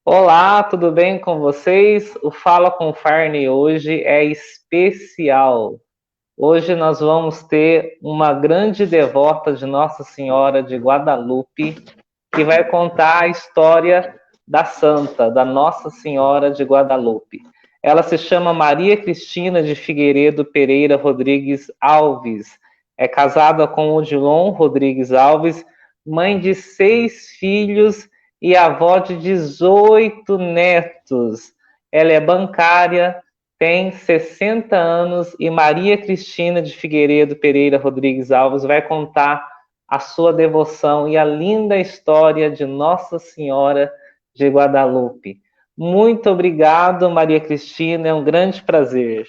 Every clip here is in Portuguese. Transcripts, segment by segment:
Olá, tudo bem com vocês? O Fala com Farney hoje é especial. Hoje nós vamos ter uma grande devota de Nossa Senhora de Guadalupe, que vai contar a história da Santa, da Nossa Senhora de Guadalupe. Ela se chama Maria Cristina de Figueiredo Pereira Rodrigues Alves. É casada com Odilon Rodrigues Alves, mãe de 6 filhos e avó de 18 netos. Ela é bancária, tem 60 anos e Maria Cristina de Figueiredo Pereira Rodrigues Alves vai contar a sua devoção e a linda história de Nossa Senhora de Guadalupe. Muito obrigado, Maria Cristina, é um grande prazer.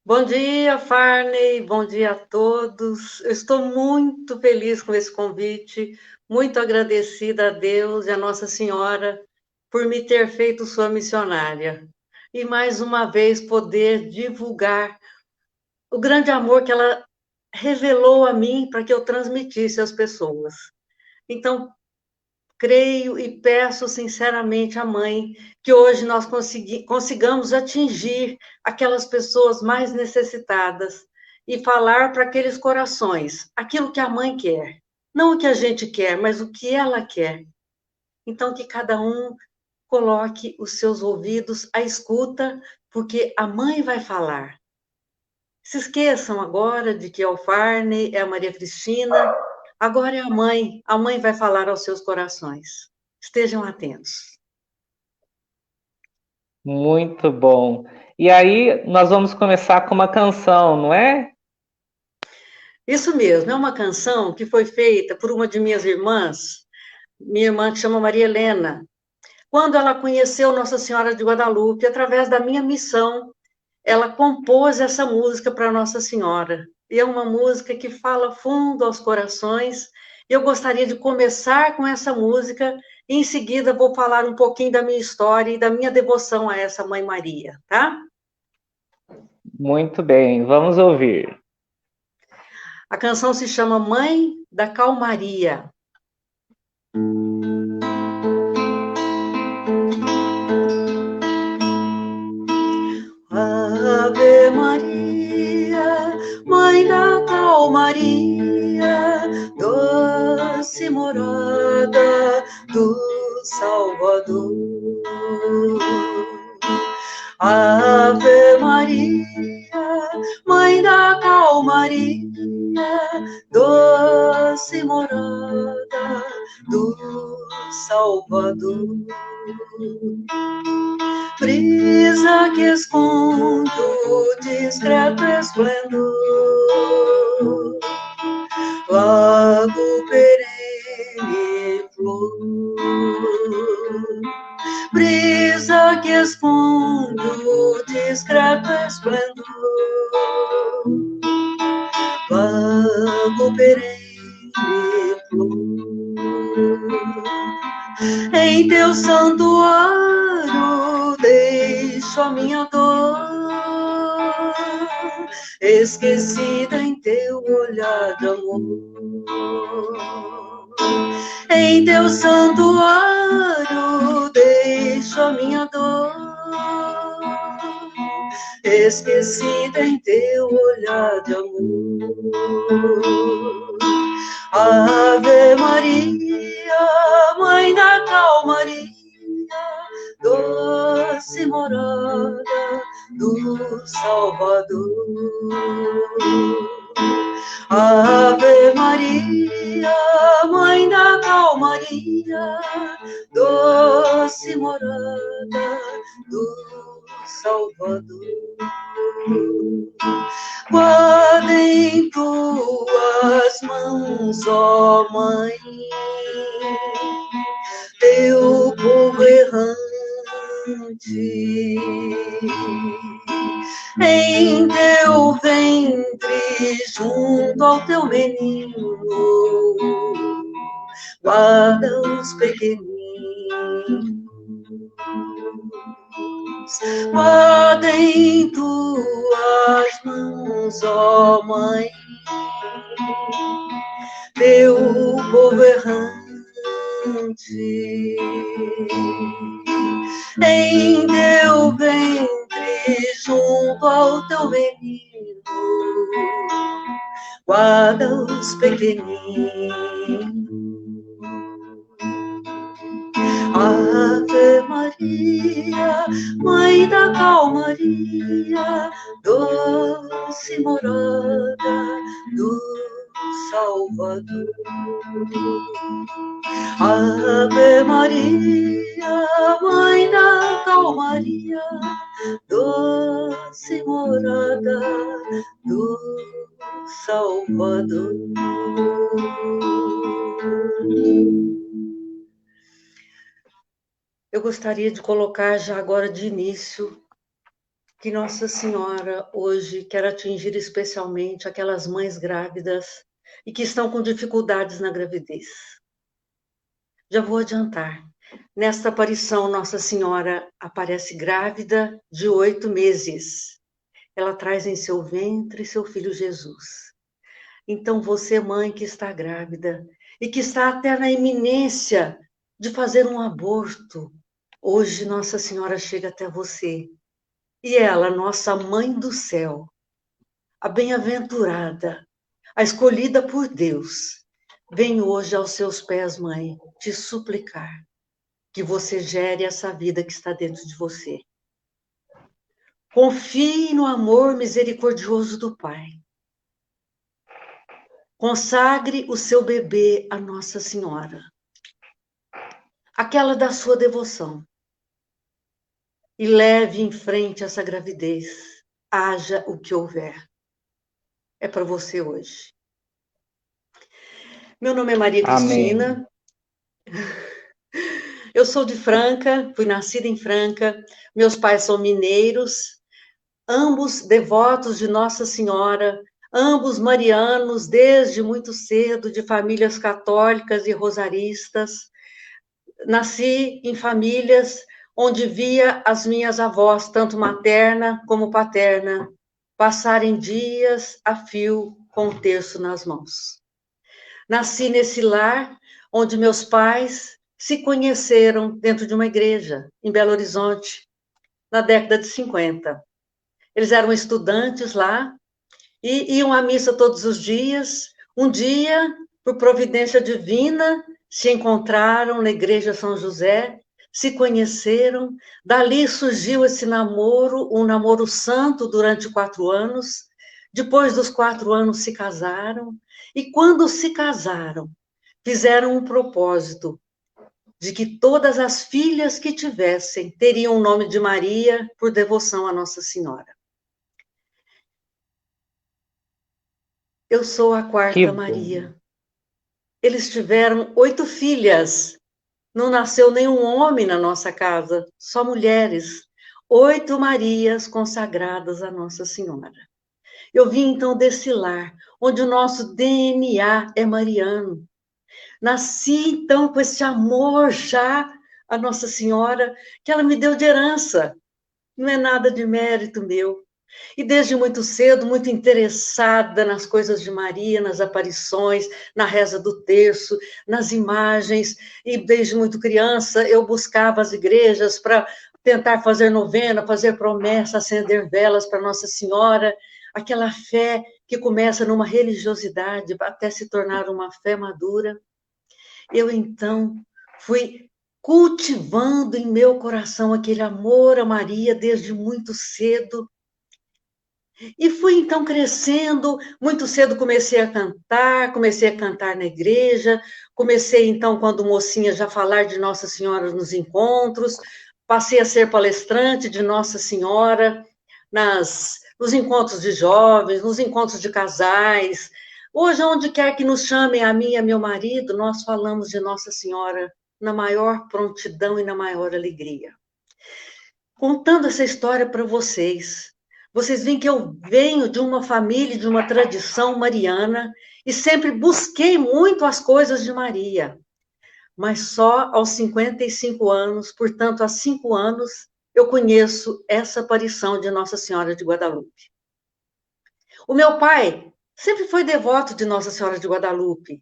Bom dia, Farney, bom dia a todos. Eu estou muito feliz com esse convite, muito agradecida a Deus e a Nossa Senhora por me ter feito sua missionária. E mais uma vez poder divulgar o grande amor que ela revelou a mim para que eu transmitisse às pessoas. Então, creio e peço sinceramente à Mãe que hoje nós consigamos atingir aquelas pessoas mais necessitadas e falar para aqueles corações aquilo que a Mãe quer. Não o que a gente quer, mas o que ela quer. Então, que cada um coloque os seus ouvidos à escuta, porque a Mãe vai falar. Se esqueçam agora de que é o Farney, é a Maria Cristina, agora é a mãe vai falar aos seus corações. Estejam atentos. Muito bom. E aí, nós vamos começar com uma canção, não é? Isso mesmo, é uma canção que foi feita por uma de minha irmã que chama Maria Helena, quando ela conheceu Nossa Senhora de Guadalupe, através da minha missão, ela compôs essa música para Nossa Senhora. E é uma música que fala fundo aos corações. Eu gostaria de começar com essa música, e em seguida vou falar um pouquinho da minha história e da minha devoção a essa Mãe Maria, tá? Muito bem, vamos ouvir. A canção se chama Mãe da Calmaria. Ave Maria, Mãe da Calmaria, doce morada do Salvador. Ave Maria, Mãe da Calmaria, doce morada do Salvador. Brisa que esconde o discreto esplendor, lago perene flor. Brisa que esconde o discreto esplendor, lago perene flor. Em teu santuário deixo a minha dor, esquecida em teu olhar de amor. Em teu santuário deixo a minha dor, esquecida em teu olhar de amor. Ave Maria, Mãe da Calmaria, doce morada do Salvador. Ave Maria, Mãe da Calmaria, doce morada do Salvador. Guarda em tuas mãos, ó Mãe, teu povo errante, em teu ventre, junto ao teu menino, guarda os pequeninos. Guarda em tuas mãos, ó Mãe, teu povo errante, em teu ventre, junto ao teu menino, guarda os pequeninos. Ave Maria, Mãe da calmaria, doce morada do Salvador. Ave Maria, Mãe da calmaria, doce morada do Salvador. Eu gostaria de colocar já agora de início que Nossa Senhora hoje quer atingir especialmente aquelas mães grávidas e que estão com dificuldades na gravidez. Já vou adiantar. Nesta aparição, Nossa Senhora aparece grávida de 8 meses. Ela traz em seu ventre seu filho Jesus. Então, você, mãe que está grávida e que está até na iminência de fazer um aborto, hoje Nossa Senhora chega até você. E ela, nossa Mãe do Céu, a bem-aventurada, a escolhida por Deus, vem hoje aos seus pés, mãe, te suplicar que você gere essa vida que está dentro de você. Confie no amor misericordioso do Pai. Consagre o seu bebê a Nossa Senhora, aquela da sua devoção, e leve em frente essa gravidez, haja o que houver. É para você hoje. Meu nome é Maria Cristina. Amém. Eu sou de Franca, fui nascida em Franca. Meus pais são mineiros, ambos devotos de Nossa Senhora, ambos marianos desde muito cedo, de famílias católicas e rosaristas. Nasci em famílias onde via as minhas avós, tanto materna como paterna, passarem dias a fio com o terço nas mãos. Nasci nesse lar onde meus pais se conheceram dentro de uma igreja, em Belo Horizonte, na década de 50. Eles eram estudantes lá e iam à missa todos os dias. Um dia, por providência divina, se encontraram na igreja São José, se conheceram, dali surgiu esse namoro, um namoro santo durante 4 anos. Depois dos 4 anos se casaram, e quando se casaram, fizeram um propósito de que todas as filhas que tivessem teriam o nome de Maria por devoção a Nossa Senhora. Eu sou a 4ª Maria. Eles tiveram 8 filhas. Não nasceu nenhum homem na nossa casa, só mulheres. 8 Marias consagradas a Nossa Senhora. Eu vim, então, desse lar, onde o nosso DNA é mariano. Nasci, então, com esse amor já a Nossa Senhora, que ela me deu de herança. Não é nada de mérito meu. E desde muito cedo, muito interessada nas coisas de Maria, nas aparições, na reza do terço, nas imagens. E desde muito criança, eu buscava as igrejas para tentar fazer novena, fazer promessa, acender velas para Nossa Senhora. Aquela fé que começa numa religiosidade até se tornar uma fé madura. Eu, então, fui cultivando em meu coração aquele amor a Maria desde muito cedo. E fui, então, crescendo. Muito cedo comecei a cantar na igreja. Comecei, então, quando mocinha, já falar de Nossa Senhora nos encontros. Passei a ser palestrante de Nossa Senhora nos encontros de jovens, nos encontros de casais. Hoje, onde quer que nos chamem, a mim e a meu marido, nós falamos de Nossa Senhora na maior prontidão e na maior alegria. Contando essa história para vocês veem que eu venho de uma família, de uma tradição mariana, e sempre busquei muito as coisas de Maria. Mas só aos 55 anos, portanto, há 5 anos, eu conheço essa aparição de Nossa Senhora de Guadalupe. O meu pai sempre foi devoto de Nossa Senhora de Guadalupe,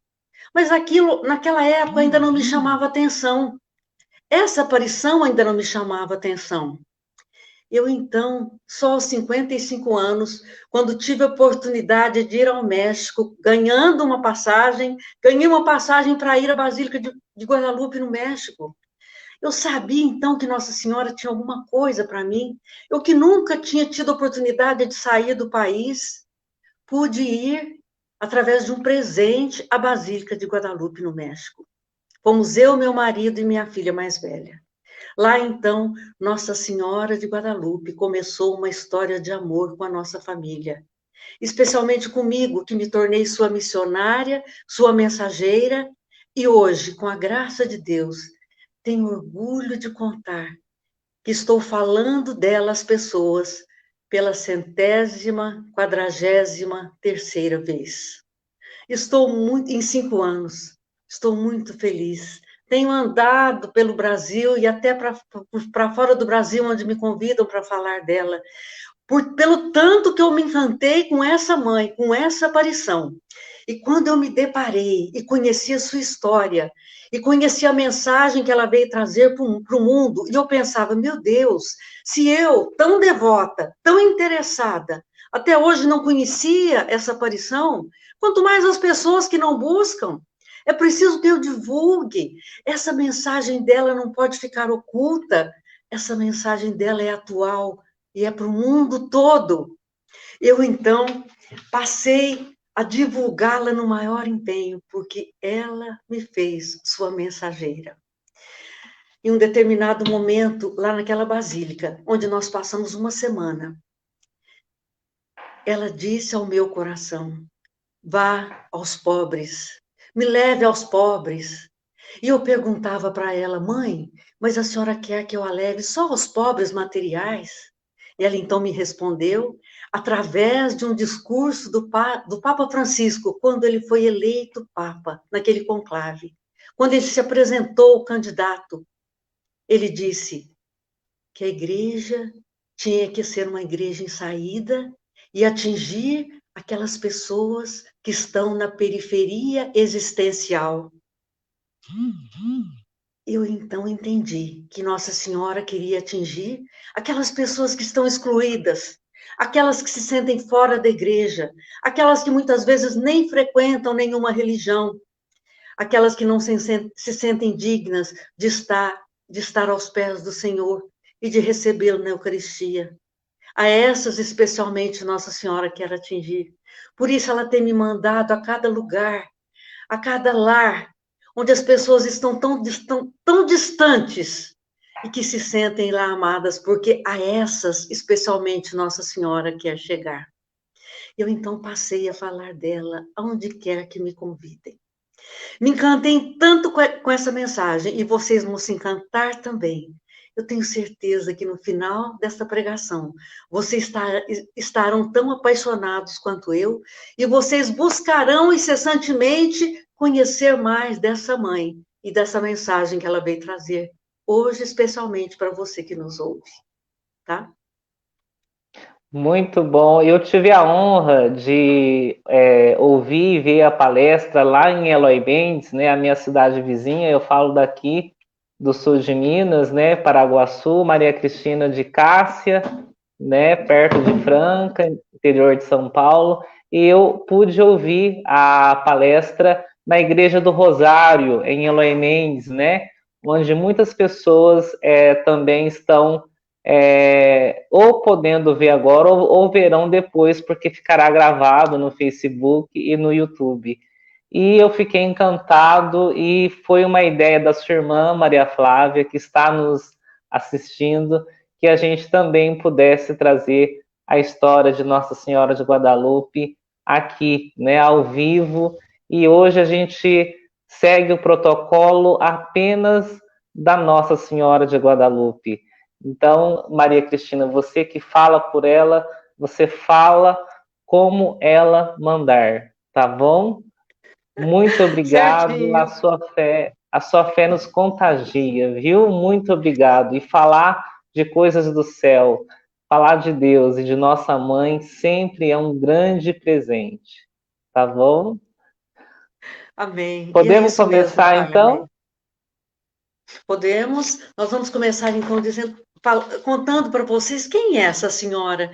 mas aquilo, naquela época, ainda não me chamava atenção. essa aparição ainda não me chamava atenção. Eu, então, só aos 55 anos, quando tive a oportunidade de ir ao México, ganhei uma passagem para ir à Basílica de Guadalupe, no México. Eu sabia, então, que Nossa Senhora tinha alguma coisa para mim. Eu que nunca tinha tido oportunidade de sair do país, pude ir, através de um presente, à Basílica de Guadalupe, no México. Fomos eu, meu marido e minha filha mais velha. Lá, então, Nossa Senhora de Guadalupe começou uma história de amor com a nossa família, especialmente comigo, que me tornei sua missionária, sua mensageira, e hoje, com a graça de Deus, tenho orgulho de contar que estou falando dela às pessoas pela 143ª vez. Estou muito, em 5 anos, estou muito feliz. Tenho andado pelo Brasil e até para fora do Brasil, onde me convidam para falar dela, pelo tanto que eu me encantei com essa mãe, com essa aparição. E quando eu me deparei e conheci a sua história, e conheci a mensagem que ela veio trazer para o mundo, e eu pensava, meu Deus, se eu, tão devota, tão interessada, até hoje não conhecia essa aparição, quanto mais as pessoas que não buscam. É preciso que eu divulgue. Essa mensagem dela não pode ficar oculta. Essa mensagem dela é atual e é para o mundo todo. Eu, então, passei a divulgá-la no maior empenho, porque ela me fez sua mensageira. Em um determinado momento, lá naquela basílica, onde nós passamos uma semana, ela disse ao meu coração, vá aos pobres, me leve aos pobres. E eu perguntava para ela, mãe, mas a senhora quer que eu a leve só aos pobres materiais? E ela então me respondeu, através de um discurso do Papa Francisco, quando ele foi eleito Papa, naquele conclave. Quando ele se apresentou candidato, ele disse que a igreja tinha que ser uma igreja em saída e atingir aquelas pessoas que estão na periferia existencial. Eu então entendi que Nossa Senhora queria atingir aquelas pessoas que estão excluídas, aquelas que se sentem fora da igreja, aquelas que muitas vezes nem frequentam nenhuma religião, aquelas que não se sentem dignas de estar aos pés do Senhor e de recebê-lo na Eucaristia. A essas, especialmente, Nossa Senhora quer atingir. Por isso, ela tem me mandado a cada lugar, a cada lar, onde as pessoas estão tão distantes e que se sentem lá amadas, porque a essas, especialmente, Nossa Senhora quer chegar. Eu, então, passei a falar dela aonde quer que me convidem. Me encantei tanto com essa mensagem, e vocês vão se encantar também. Eu tenho certeza que no final desta pregação, vocês estarão tão apaixonados quanto eu, e vocês buscarão incessantemente conhecer mais dessa mãe e dessa mensagem que ela veio trazer, hoje, especialmente para você que nos ouve, tá? Muito bom. Eu tive a honra de ouvir e ver a palestra lá em Eloy Mendes, né, a minha cidade vizinha. Eu falo daqui do sul de Minas, né, Paraguaçu, Maria Cristina de Cássia, né, perto de Franca, interior de São Paulo. E eu pude ouvir a palestra na Igreja do Rosário, em Eloy Mendes, né, onde muitas pessoas também estão ou podendo ver agora ou verão depois, porque ficará gravado no Facebook e no YouTube. E eu fiquei encantado e foi uma ideia da sua irmã, Maria Flávia, que está nos assistindo, que a gente também pudesse trazer a história de Nossa Senhora de Guadalupe aqui, né, ao vivo. E hoje a gente segue o protocolo apenas da Nossa Senhora de Guadalupe. Então, Maria Cristina, você que fala por ela, você fala como ela mandar, tá bom? Muito obrigado, Certinho. a sua fé nos contagia, viu? Muito obrigado. E falar de coisas do céu, falar de Deus e de nossa mãe sempre é um grande presente, tá bom? Amém. E é Podemos isso mesmo, começar Farley. então? Podemos. Nós vamos começar, então, contando para vocês quem é essa senhora,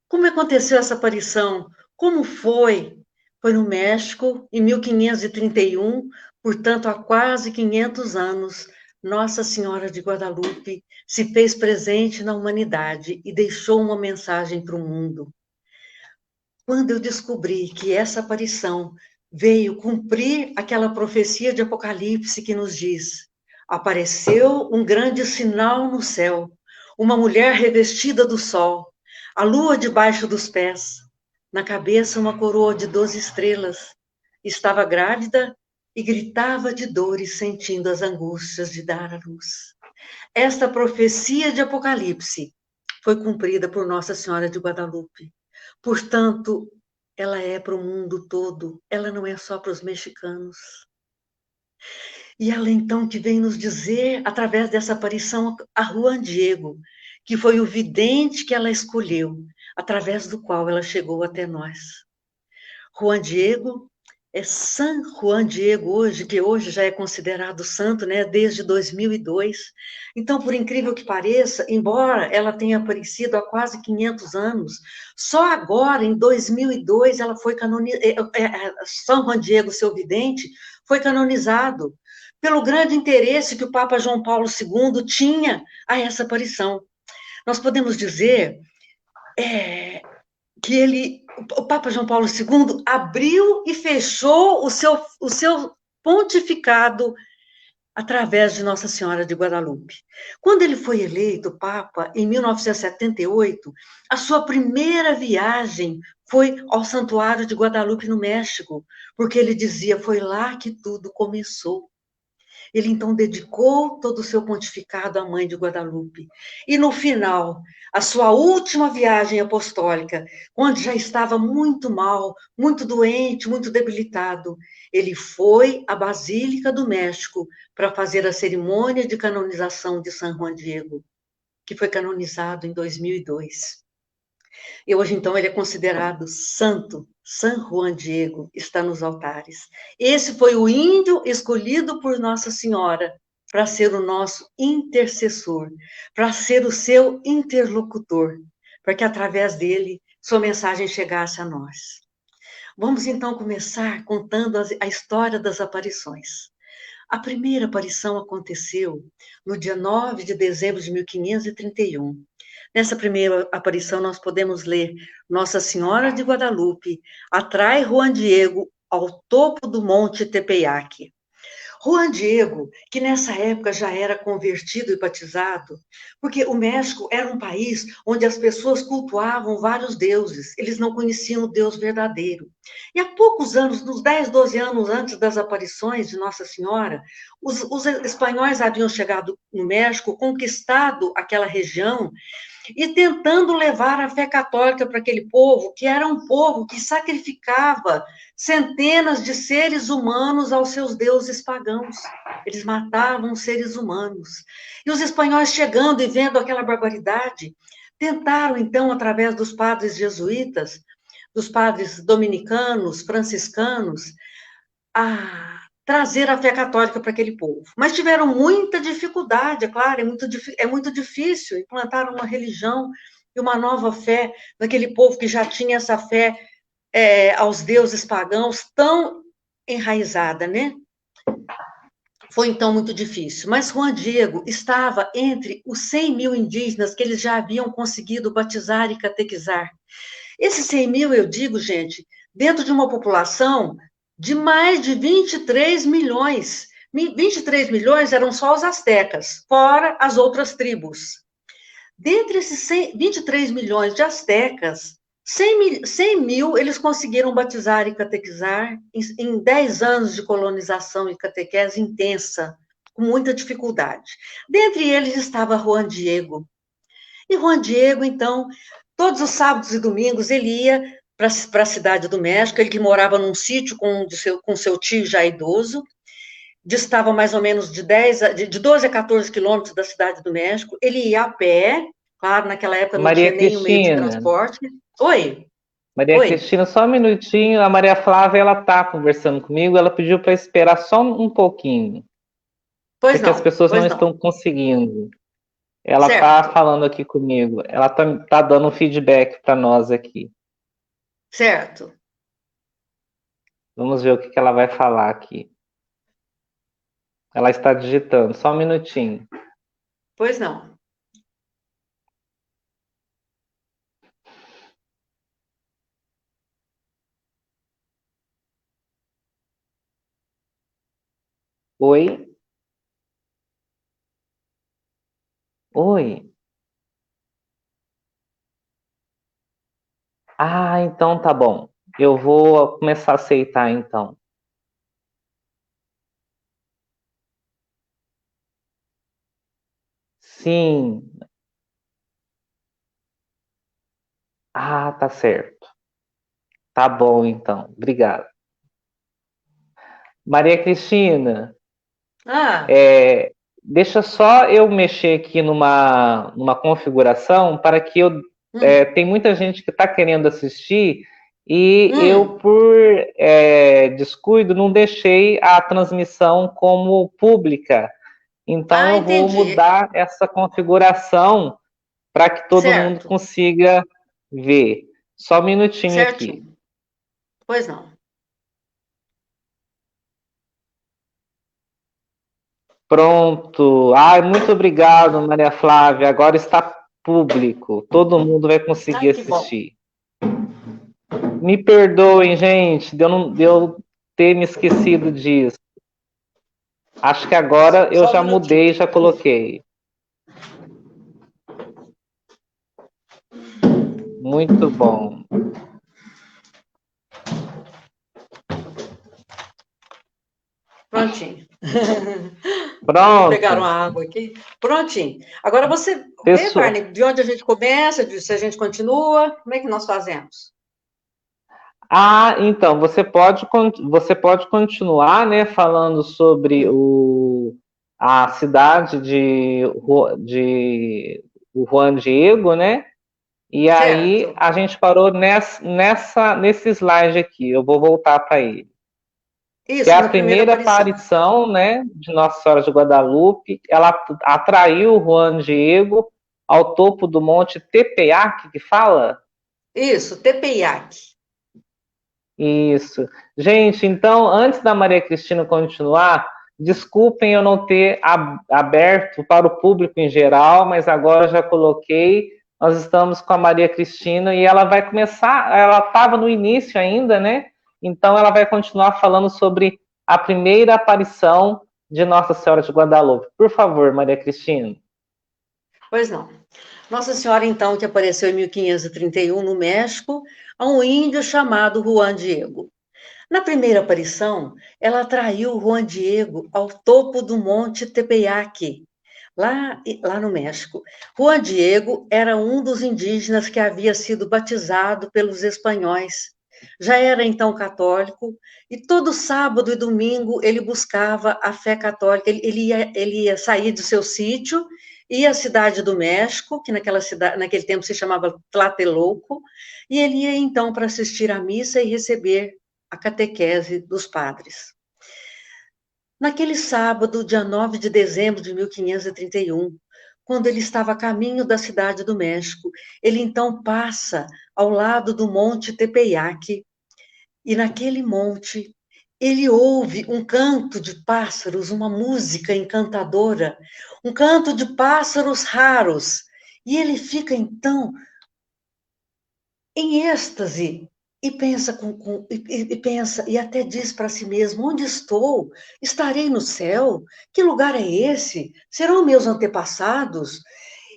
como aconteceu essa aparição, como foi. Foi no México, em 1531, portanto, há quase 500 anos, Nossa Senhora de Guadalupe se fez presente na humanidade e deixou uma mensagem para o mundo. Quando eu descobri que essa aparição veio cumprir aquela profecia de Apocalipse que nos diz: apareceu um grande sinal no céu, uma mulher revestida do sol, a lua debaixo dos pés, na cabeça uma coroa de 12 estrelas, estava grávida e gritava de dores, sentindo as angústias de dar à luz. Esta profecia de Apocalipse foi cumprida por Nossa Senhora de Guadalupe. Portanto, ela é para o mundo todo, ela não é só para os mexicanos. E ela então que vem nos dizer, através dessa aparição, a Juan Diego, que foi o vidente que ela escolheu, através do qual ela chegou até nós. Juan Diego é San Juan Diego hoje, que hoje já é considerado santo, né, desde 2002. Então, por incrível que pareça, embora ela tenha aparecido há quase 500 anos, só agora, em 2002, ela foi canonizada, São Juan Diego, seu vidente, foi canonizado pelo grande interesse que o Papa João Paulo II tinha a essa aparição. Nós podemos dizer que o Papa João Paulo II abriu e fechou o seu pontificado através de Nossa Senhora de Guadalupe. Quando ele foi eleito Papa, em 1978, a sua primeira viagem foi ao Santuário de Guadalupe, no México, porque ele dizia, foi lá que tudo começou. Ele, então, dedicou todo o seu pontificado à Mãe de Guadalupe. E, no final, a sua última viagem apostólica, quando já estava muito mal, muito doente, muito debilitado, ele foi à Basílica do México para fazer a cerimônia de canonização de São Juan Diego, que foi canonizado em 2002. E hoje, então, ele é considerado santo. San Juan Diego está nos altares. Esse foi o índio escolhido por Nossa Senhora para ser o nosso intercessor, para ser o seu interlocutor, para que através dele sua mensagem chegasse a nós. Vamos então começar contando a história das aparições. A primeira aparição aconteceu no dia 9 de dezembro de 1531. Nessa primeira aparição, nós podemos ler: Nossa Senhora de Guadalupe atrai Juan Diego ao topo do Monte Tepeyac. Juan Diego, que nessa época já era convertido e batizado, porque o México era um país onde as pessoas cultuavam vários deuses, eles não conheciam o Deus verdadeiro. E há poucos anos, nos 10, 12 anos antes das aparições de Nossa Senhora, os espanhóis haviam chegado no México, conquistado aquela região, e tentando levar a fé católica para aquele povo, que era um povo que sacrificava centenas de seres humanos aos seus deuses pagãos. Eles matavam seres humanos. E os espanhóis, chegando e vendo aquela barbaridade, tentaram, então, através dos padres jesuítas, dos padres dominicanos, franciscanos, a trazer a fé católica para aquele povo. Mas tiveram muita dificuldade, é claro, é muito difícil implantar uma religião e uma nova fé naquele povo que já tinha essa fé aos deuses pagãos tão enraizada, né? Foi, então, muito difícil. Mas Juan Diego estava entre os 100 mil indígenas que eles já haviam conseguido batizar e catequizar. Esses 100 mil, eu digo, gente, dentro de uma população de mais de 23 milhões. 23 milhões eram só os astecas, fora as outras tribos. Dentre esses 23 milhões de astecas, 100 mil eles conseguiram batizar e catequizar em 10 anos de colonização e catequese intensa, com muita dificuldade. Dentre eles estava Juan Diego. E Juan Diego, então, todos os sábados e domingos ele ia para a cidade do México, ele que morava num sítio com seu tio já idoso, distava mais ou menos de 12 a 14 quilômetros da cidade do México, ele ia a pé, claro, naquela época não Maria tinha nenhum meio de Cristina, transporte. Oi, Maria oi. Cristina, só um minutinho, a Maria Flávia, ela tá conversando comigo, ela pediu para esperar só um pouquinho. É Pois que as não, pessoas não pois não. estão conseguindo. Ela tá Certo, falando aqui comigo. Ela tá dando um feedback para nós aqui. certo. Vamos ver o que que ela vai falar aqui. Ela está digitando. Só um minutinho. Pois não. Oi? Oi? Ah, então tá bom. Eu vou começar a aceitar então. Sim. Ah, tá certo. Tá bom então. Obrigado. Maria Cristina, Ah, deixa só eu mexer aqui numa configuração para que eu. hum, Tem muita gente que está querendo assistir e eu, hum. por descuido, não deixei a transmissão como pública. Então Ah, eu vou entendi. mudar essa configuração para que todo mundo Certo, consiga ver. Só um minutinho aqui. certinho. Pois não. Pronto. Ai, muito obrigado, Maria Flávia. Agora está público. Todo mundo vai conseguir Ai, que bom. assistir. Me perdoem, gente, de eu ter me esquecido disso. Acho que agora eu Só um já mudei, minutinho. já coloquei. Muito bom. Prontinho. Vou pegar uma Pronto. água aqui. Prontinho. Agora você vê, Pessoal, Farney, de onde a gente começa, se a gente continua, como é que nós fazemos? então, você pode continuar, né, falando sobre Hum, a cidade de Juan Diego, né? E aí certo. a gente parou nesse slide aqui. Eu vou voltar para ele. Que é Isso, a na primeira primeira aparição. aparição, né, de Nossa Senhora de Guadalupe. Ela atraiu Juan Diego ao topo do monte Tepeyac, que fala? Isso, Tepeyac. Isso. Gente, então, antes da Maria Cristina continuar, desculpem eu não ter aberto para o público em geral, mas agora já coloquei. Nós estamos com a Maria Cristina e ela vai começar. Ela estava no início ainda, né? Então, ela vai continuar falando sobre a primeira aparição de Nossa Senhora de Guadalupe. Por favor, Maria Cristina. Pois não. Nossa Senhora, então, que apareceu em 1531 no México, a um índio chamado Juan Diego. Na primeira aparição, ela atraiu Juan Diego ao topo do Monte Tepeyac, lá no México. Juan Diego era um dos indígenas que havia sido batizado pelos espanhóis. Já era então católico e todo sábado e domingo ele buscava a fé católica. Ele ia sair do seu sítio, ia à cidade do México, que naquele tempo se chamava Tlatelolco, e ele ia então para assistir à missa e receber a catequese dos padres. Naquele sábado, dia 9 de dezembro de 1531, quando ele estava a caminho da cidade do México, ele então passa ao lado do Monte Tepeyac, e naquele monte ele ouve um canto de pássaros, uma música encantadora, um canto de pássaros raros, e ele fica então em êxtase e pensa e pensa e até diz para si mesmo: onde estou? Estarei no céu? Que lugar é esse? Serão meus antepassados?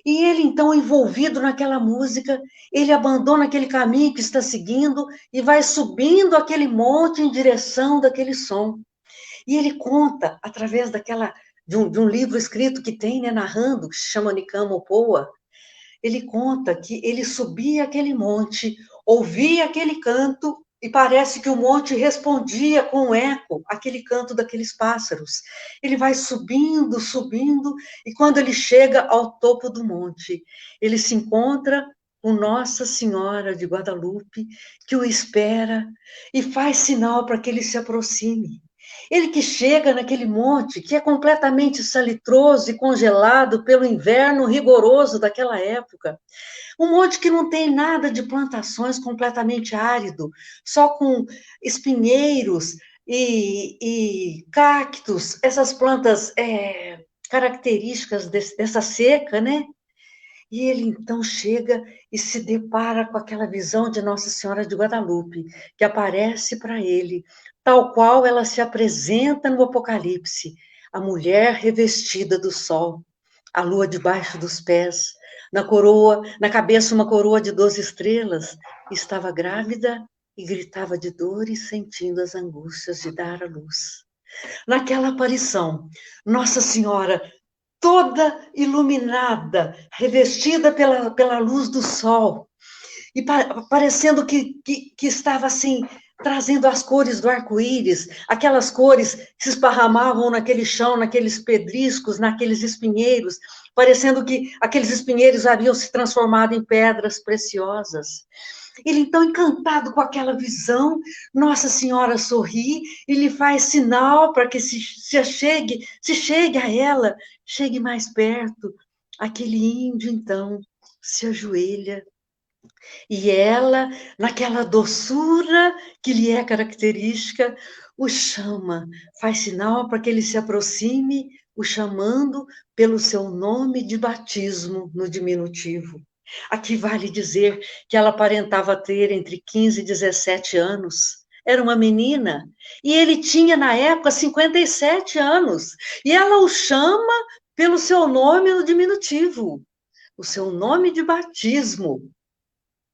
E ele então envolvido naquela música, ele abandona aquele caminho que está seguindo e vai subindo aquele monte em direção daquele som. E ele conta através de um livro escrito que tem, né, narrando, que se chama Nicamo Poa, ele conta que ele subia aquele monte, ouvia aquele canto, e parece que o monte respondia com um eco aquele canto daqueles pássaros. Ele vai subindo, subindo, e quando ele chega ao topo do monte, ele se encontra com Nossa Senhora de Guadalupe, que o espera e faz sinal para que ele se aproxime. Ele que chega naquele monte que é completamente salitroso e congelado pelo inverno rigoroso daquela época. Um monte que não tem nada de plantações, completamente árido, só com espinheiros e cactos, essas plantas características dessa seca, né? E ele então chega e se depara com aquela visão de Nossa Senhora de Guadalupe, que aparece para ele, tal qual ela se apresenta no Apocalipse, a mulher revestida do sol, a lua debaixo dos pés, na coroa, na cabeça uma coroa de 12 estrelas, estava grávida e gritava de dores, sentindo as angústias de dar à luz. Naquela aparição, Nossa Senhora toda iluminada, revestida pela luz do sol, e parecendo que estava assim, trazendo as cores do arco-íris, aquelas cores que se esparramavam naquele chão, naqueles pedriscos, naqueles espinheiros, parecendo que aqueles espinheiros haviam se transformado em pedras preciosas. Ele, então, encantado com aquela visão, Nossa Senhora sorri e lhe faz sinal para que se chegue a ela, chegue mais perto. Aquele índio, então, se ajoelha. E ela, naquela doçura que lhe é característica, o chama, faz sinal para que ele se aproxime, o chamando pelo seu nome de batismo no diminutivo. Aqui vale dizer que ela aparentava ter entre 15 e 17 anos. Era uma menina. E ele tinha, na época, 57 anos. E ela o chama pelo seu nome no diminutivo. O seu nome de batismo.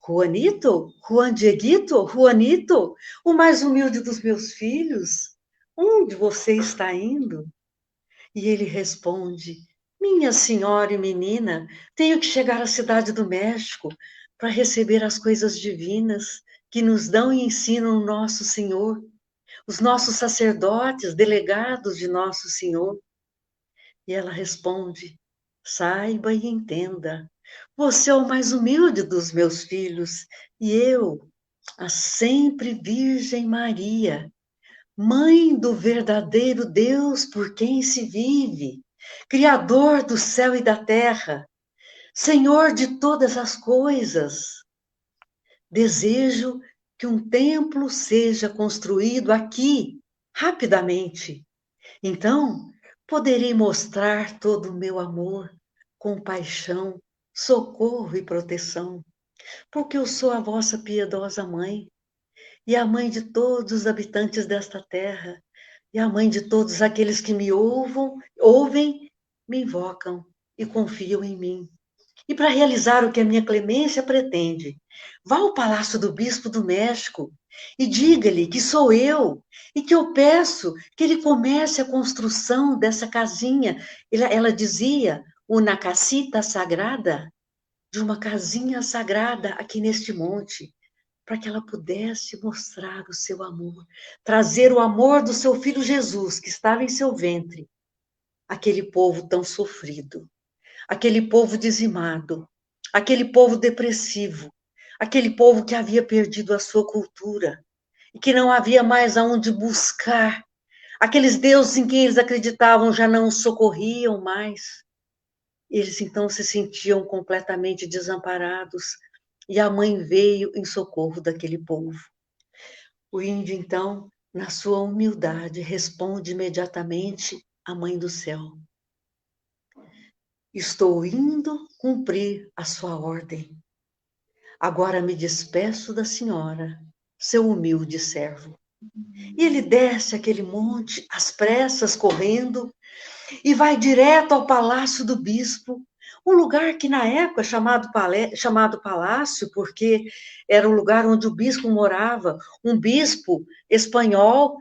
Juanito? Juan Dieguito? Juanito? O mais humilde dos meus filhos? Onde você está indo? E ele responde: minha senhora e menina, tenho que chegar à cidade do México para receber as coisas divinas que nos dão e ensinam o nosso Senhor, os nossos sacerdotes, delegados de nosso Senhor. E ela responde: saiba e entenda, você é o mais humilde dos meus filhos, e eu, a sempre Virgem Maria, mãe do verdadeiro Deus por quem se vive, Criador do céu e da terra, Senhor de todas as coisas. Desejo que um templo seja construído aqui, rapidamente. Então, poderei mostrar todo o meu amor, compaixão, socorro e proteção, porque eu sou a vossa piedosa mãe, e a mãe de todos os habitantes desta terra, e a mãe de todos aqueles que me ouvem, me invocam e confiam em mim. E para realizar o que a minha clemência pretende, vá ao palácio do bispo do México e diga-lhe que sou eu e que eu peço que ele comece a construção dessa casinha. Ela dizia, uma casita sagrada, de uma casinha sagrada aqui neste monte, para que ela pudesse mostrar o seu amor, trazer o amor do seu filho Jesus, que estava em seu ventre, aquele povo tão sofrido, aquele povo dizimado, aquele povo depressivo, aquele povo que havia perdido a sua cultura e que não havia mais aonde buscar. Aqueles deuses em quem eles acreditavam já não os socorriam mais. Eles então se sentiam completamente desamparados e a mãe veio em socorro daquele povo. O índio, então, na sua humildade, responde imediatamente à Mãe do Céu: estou indo cumprir a sua ordem. Agora me despeço da senhora, seu humilde servo. E ele desce aquele monte, às pressas, correndo, e vai direto ao palácio do bispo, um lugar que na época chamado palácio, porque era o lugar onde o bispo morava, um bispo espanhol,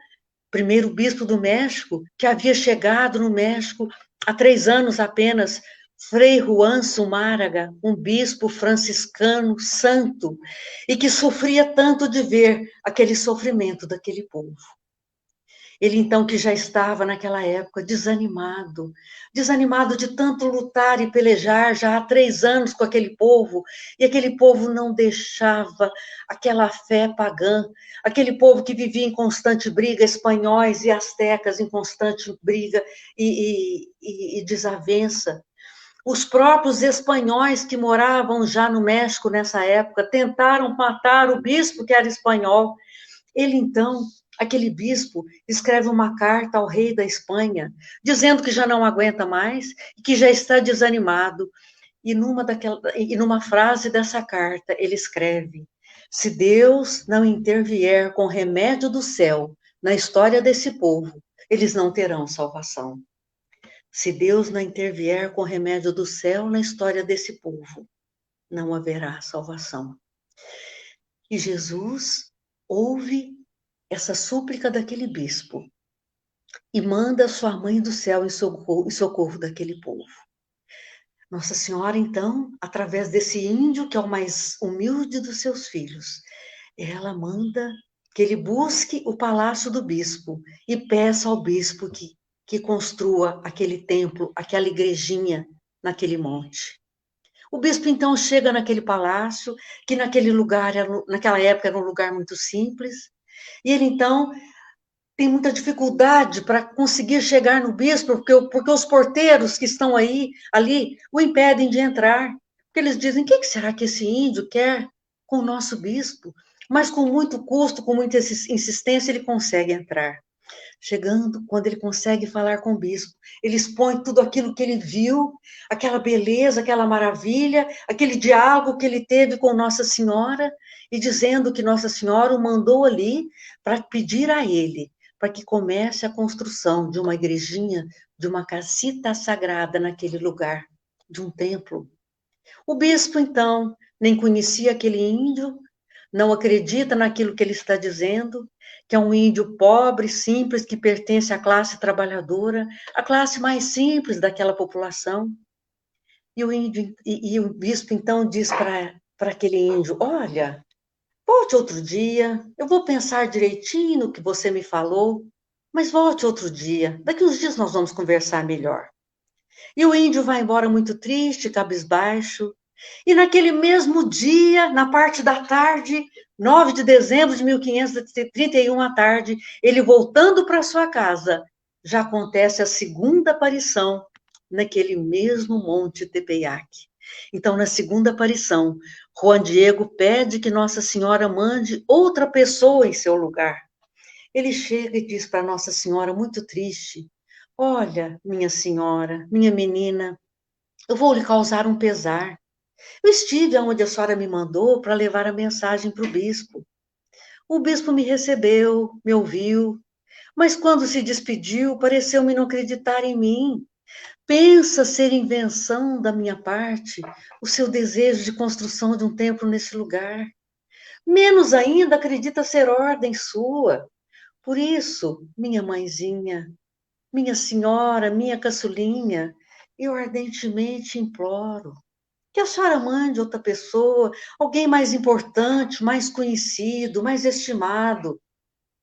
primeiro bispo do México, que havia chegado no México há 3 anos apenas, Frei Juan Zumárraga, um bispo franciscano santo, e que sofria tanto de ver aquele sofrimento daquele povo. Ele então que já estava naquela época desanimado, desanimado de tanto lutar e pelejar já há 3 anos com aquele povo, e aquele povo não deixava aquela fé pagã, aquele povo que vivia em constante briga, espanhóis e astecas em constante briga e desavença. Os próprios espanhóis que moravam já no México nessa época tentaram matar o bispo que era espanhol. Ele, então, aquele bispo, escreve uma carta ao rei da Espanha, dizendo que já não aguenta mais e que já está desanimado. E numa frase dessa carta, ele escreve: se Deus não intervier com remédio do céu na história desse povo, eles não terão salvação. Se Deus não intervier com remédio do céu na história desse povo, não haverá salvação. E Jesus ouve essa súplica daquele bispo e manda sua mãe do céu em socorro daquele povo. Nossa Senhora, então, através desse índio, que é o mais humilde dos seus filhos, ela manda que ele busque o palácio do bispo e peça ao bispo que construa aquele templo, aquela igrejinha naquele monte. O bispo, então, chega naquele palácio, que naquele lugar, naquela época, era um lugar muito simples, e ele, então, tem muita dificuldade para conseguir chegar no bispo, porque os porteiros que estão ali o impedem de entrar. Porque eles dizem: o que será que esse índio quer com o nosso bispo? Mas com muito custo, com muita insistência, ele consegue entrar. Chegando, quando ele consegue falar com o bispo, ele expõe tudo aquilo que ele viu, aquela beleza, aquela maravilha, aquele diálogo que ele teve com Nossa Senhora, e dizendo que Nossa Senhora o mandou ali para pedir a ele, para que comece a construção de uma igrejinha, de uma casita sagrada naquele lugar, de um templo. O bispo, então, nem conhecia aquele índio, não acredita naquilo que ele está dizendo, que é um índio pobre, simples, que pertence à classe trabalhadora, a classe mais simples daquela população. E o bispo, então, diz para aquele índio: olha, volte outro dia, eu vou pensar direitinho no que você me falou, mas volte outro dia, daqui uns dias nós vamos conversar melhor. E o índio vai embora muito triste, cabisbaixo, e naquele mesmo dia, na parte da tarde, 9 de dezembro de 1531 à tarde, ele voltando para sua casa, já acontece a segunda aparição naquele mesmo Monte Tepeyac. Então, na segunda aparição, Juan Diego pede que Nossa Senhora mande outra pessoa em seu lugar. Ele chega e diz para Nossa Senhora, muito triste: olha, minha senhora, minha menina, eu vou lhe causar um pesar. Eu estive onde a senhora me mandou para levar a mensagem para o bispo. O bispo me recebeu, me ouviu, mas quando se despediu, pareceu-me não acreditar em mim. Pensa ser invenção da minha parte o seu desejo de construção de um templo nesse lugar. Menos ainda acredita ser ordem sua. Por isso, minha mãezinha, minha senhora, minha caçulinha, eu ardentemente imploro que a senhora mande outra pessoa, alguém mais importante, mais conhecido, mais estimado,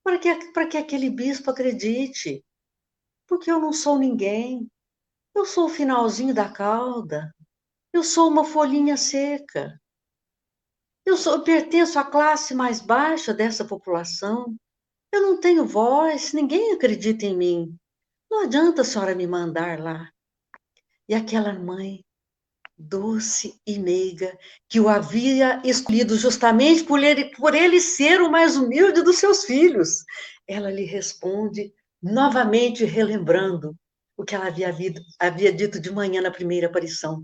para que aquele bispo acredite. Porque eu não sou ninguém, eu sou o finalzinho da cauda, eu sou uma folhinha seca, eu pertenço à classe mais baixa dessa população, eu não tenho voz, ninguém acredita em mim. Não adianta a senhora me mandar lá. E aquela mãe doce e meiga, que o havia escolhido justamente por ele ser o mais humilde dos seus filhos. Ela lhe responde, novamente relembrando o que ela havia dito de manhã na primeira aparição: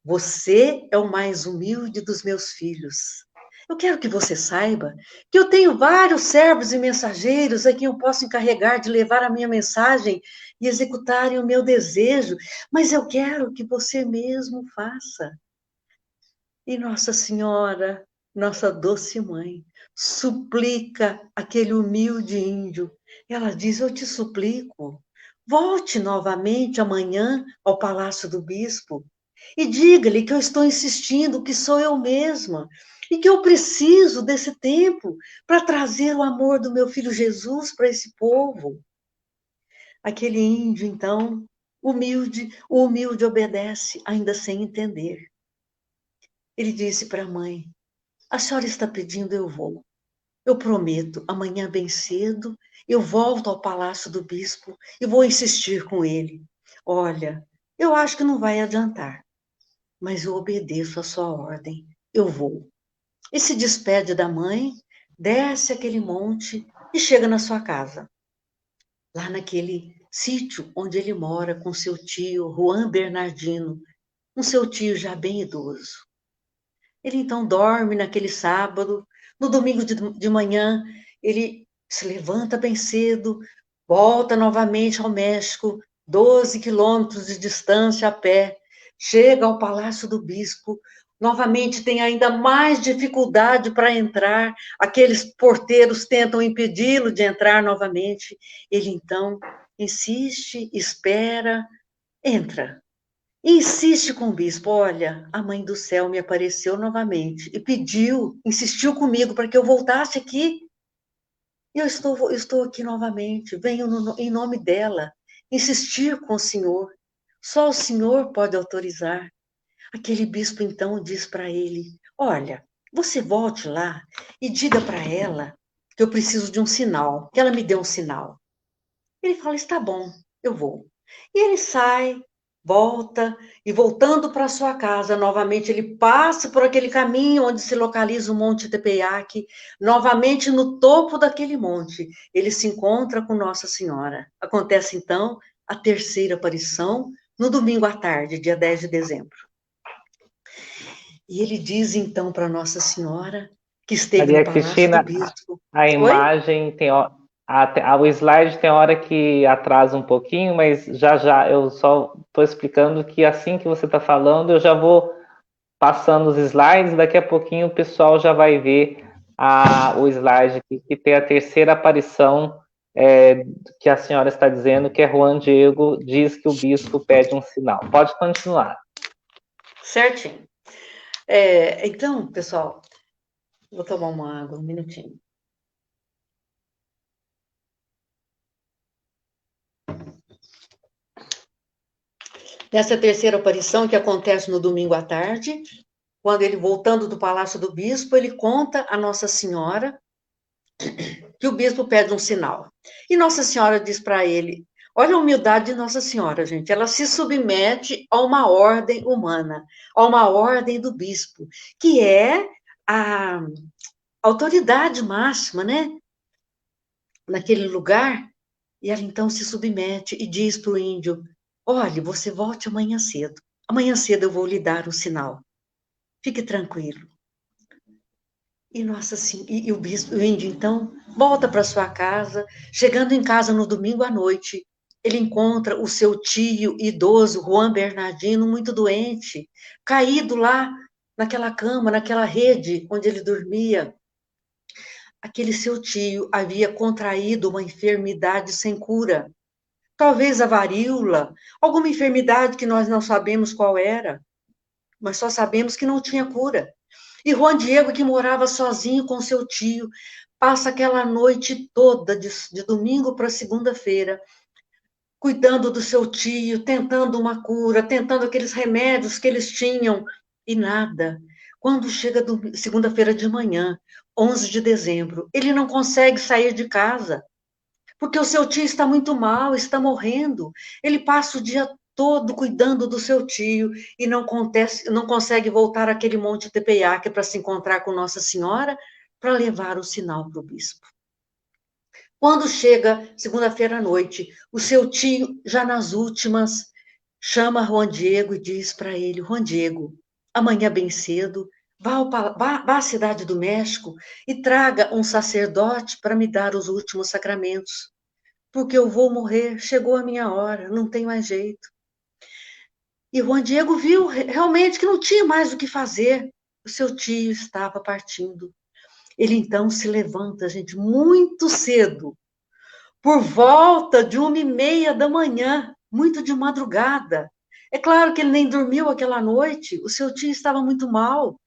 você é o mais humilde dos meus filhos. Eu quero que você saiba que eu tenho vários servos e mensageiros a quem eu posso encarregar de levar a minha mensagem e executarem o meu desejo, mas eu quero que você mesmo faça. E Nossa Senhora, nossa doce mãe, suplica aquele humilde índio. Ela diz: eu te suplico, volte novamente amanhã ao palácio do bispo e diga-lhe que eu estou insistindo, que sou eu mesma, e que eu preciso desse tempo para trazer o amor do meu filho Jesus para esse povo. Aquele índio, então, humilde, o humilde obedece, ainda sem entender. Ele disse para a mãe: a senhora está pedindo, eu vou. Eu prometo, amanhã bem cedo, eu volto ao palácio do bispo e vou insistir com ele. Olha, eu acho que não vai adiantar, mas eu obedeço a sua ordem. Eu vou. E se despede da mãe, desce aquele monte e chega na sua casa. Lá naquele sítio onde ele mora com seu tio, Juan Bernardino, um seu tio já bem idoso. Ele então dorme naquele sábado, no domingo de manhã, ele se levanta bem cedo, volta novamente ao México, 12 quilômetros de distância a pé, chega ao Palácio do Bispo, novamente tem ainda mais dificuldade para entrar, aqueles porteiros tentam impedi-lo de entrar novamente, ele então insiste, espera, entra. Insiste com o bispo, olha, a mãe do céu me apareceu novamente e pediu, insistiu comigo para que eu voltasse aqui. Eu estou aqui novamente, venho em nome dela, insistir com o senhor. Só o senhor pode autorizar. Aquele bispo então diz para ele, olha, você volte lá e diga para ela que eu preciso de um sinal, que ela me dê um sinal. Ele fala, está bom, eu vou. E ele sai, volta, e voltando para sua casa, novamente ele passa por aquele caminho onde se localiza o Monte Tepeyac, novamente no topo daquele monte, ele se encontra com Nossa Senhora. Acontece então a terceira aparição, no domingo à tarde, dia 10 de dezembro. E ele diz então para Nossa Senhora, que esteve Maria no Palácio do Cristina, Bispo. a Oi? imagem tem o slide tem hora que atrasa um pouquinho, mas já já eu só estou explicando que assim que você está falando, eu já vou passando os slides, daqui a pouquinho o pessoal já vai ver o slide que tem a terceira aparição que a senhora está dizendo, que é Juan Diego diz que o bispo pede um sinal. Pode continuar. Certinho. Então, pessoal, vou tomar uma água, um minutinho. Nessa terceira aparição, que acontece no domingo à tarde, quando ele, voltando do Palácio do Bispo, ele conta a Nossa Senhora que o bispo pede um sinal. E Nossa Senhora diz para ele, olha a humildade de Nossa Senhora, gente, ela se submete a uma ordem humana, a uma ordem do bispo, que é a autoridade máxima, né? Naquele lugar, e ela então se submete e diz para o índio, olhe, você volte amanhã cedo. Amanhã cedo eu vou lhe dar um sinal. Fique tranquilo. E nossa, assim, e o bispo, o índio, então, volta para sua casa. Chegando em casa no domingo à noite, ele encontra o seu tio idoso, Juan Bernardino, muito doente, caído lá naquela cama, naquela rede onde ele dormia. Aquele seu tio havia contraído uma enfermidade sem cura. Talvez a varíola, alguma enfermidade que nós não sabemos qual era, mas só sabemos que não tinha cura. E Juan Diego, que morava sozinho com seu tio, passa aquela noite toda, de domingo para segunda-feira, cuidando do seu tio, tentando uma cura, tentando aqueles remédios que eles tinham, e nada. Quando chega segunda-feira de manhã, 11 de dezembro, ele não consegue sair de casa, porque o seu tio está muito mal, está morrendo. Ele passa o dia todo cuidando do seu tio e não consegue voltar àquele Monte Tepeyac para se encontrar com Nossa Senhora para levar o sinal para o bispo. Quando chega segunda-feira à noite, o seu tio, já nas últimas, chama Juan Diego e diz para ele, Juan Diego, amanhã bem cedo, vá à cidade do México e traga um sacerdote para me dar os últimos sacramentos, porque eu vou morrer, chegou a minha hora, não tem mais jeito. E Juan Diego viu realmente que não tinha mais o que fazer, o seu tio estava partindo. Ele então se levanta, gente, muito cedo, por volta de 1h30 da manhã, muito de madrugada. É claro que ele nem dormiu aquela noite, o seu tio estava muito mal.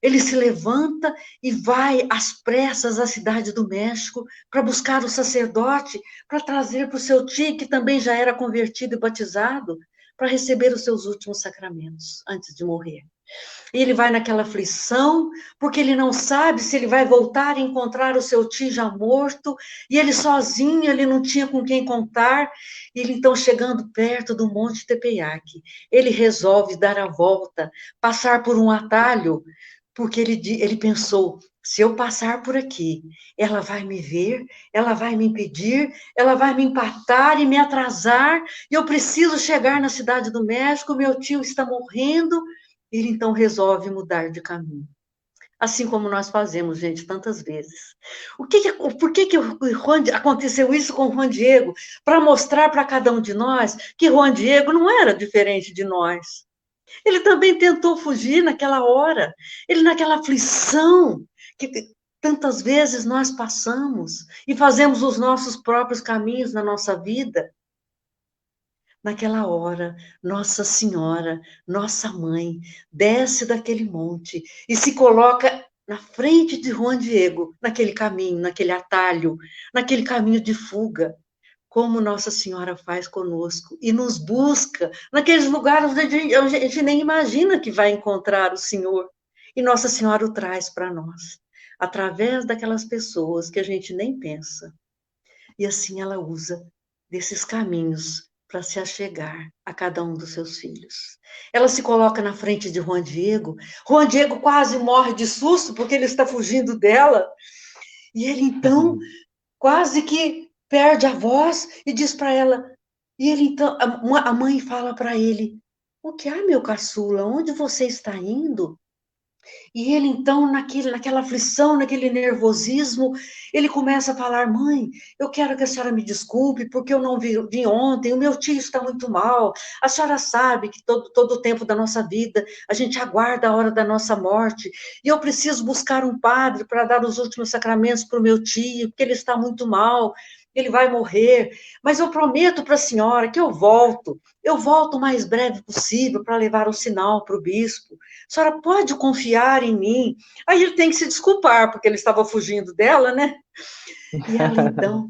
Ele se levanta e vai às pressas à cidade do México para buscar o sacerdote, para trazer para o seu tio, que também já era convertido e batizado, para receber os seus últimos sacramentos antes de morrer. E ele vai naquela aflição, porque ele não sabe se ele vai voltar a encontrar o seu tio já morto, e ele sozinho, ele não tinha com quem contar. Ele então, chegando perto do Monte Tepeyac, ele resolve dar a volta, passar por um atalho, porque ele pensou, se eu passar por aqui, ela vai me ver, ela vai me impedir, ela vai me empatar e me atrasar, e eu preciso chegar na cidade do México, meu tio está morrendo. Ele então resolve mudar de caminho. Assim como nós fazemos, gente, tantas vezes. Por que aconteceu isso com o Juan Diego? Para mostrar para cada um de nós que Juan Diego não era diferente de nós. Ele também tentou fugir naquela hora, ele naquela aflição que tantas vezes nós passamos e fazemos os nossos próprios caminhos na nossa vida. Naquela hora, Nossa Senhora, nossa mãe, desce daquele monte e se coloca na frente de Juan Diego, naquele caminho, naquele atalho, naquele caminho de fuga, como Nossa Senhora faz conosco e nos busca naqueles lugares onde a gente nem imagina que vai encontrar o Senhor. E Nossa Senhora o traz para nós, através daquelas pessoas que a gente nem pensa. E assim ela usa desses caminhos para se achegar a cada um dos seus filhos. Ela se coloca na frente de Juan Diego. Juan Diego quase morre de susto porque ele está fugindo dela. E ele então quase que perde a voz e diz para ela. E ele então, a mãe fala para ele: "O que há, meu caçula? Onde você está indo?" E ele, então, naquela aflição, naquele nervosismo, ele começa a falar: "Mãe, eu quero que a senhora me desculpe, porque eu não vim ontem, o meu tio está muito mal. A senhora sabe que todo o tempo da nossa vida, a gente aguarda a hora da nossa morte, e eu preciso buscar um padre para dar os últimos sacramentos para o meu tio, porque ele está muito mal, ele vai morrer. Mas eu prometo para a senhora que eu volto o mais breve possível para levar o sinal para o bispo. A senhora pode confiar em mim." Aí ele tem que se desculpar, porque ele estava fugindo dela, né? E ela, então,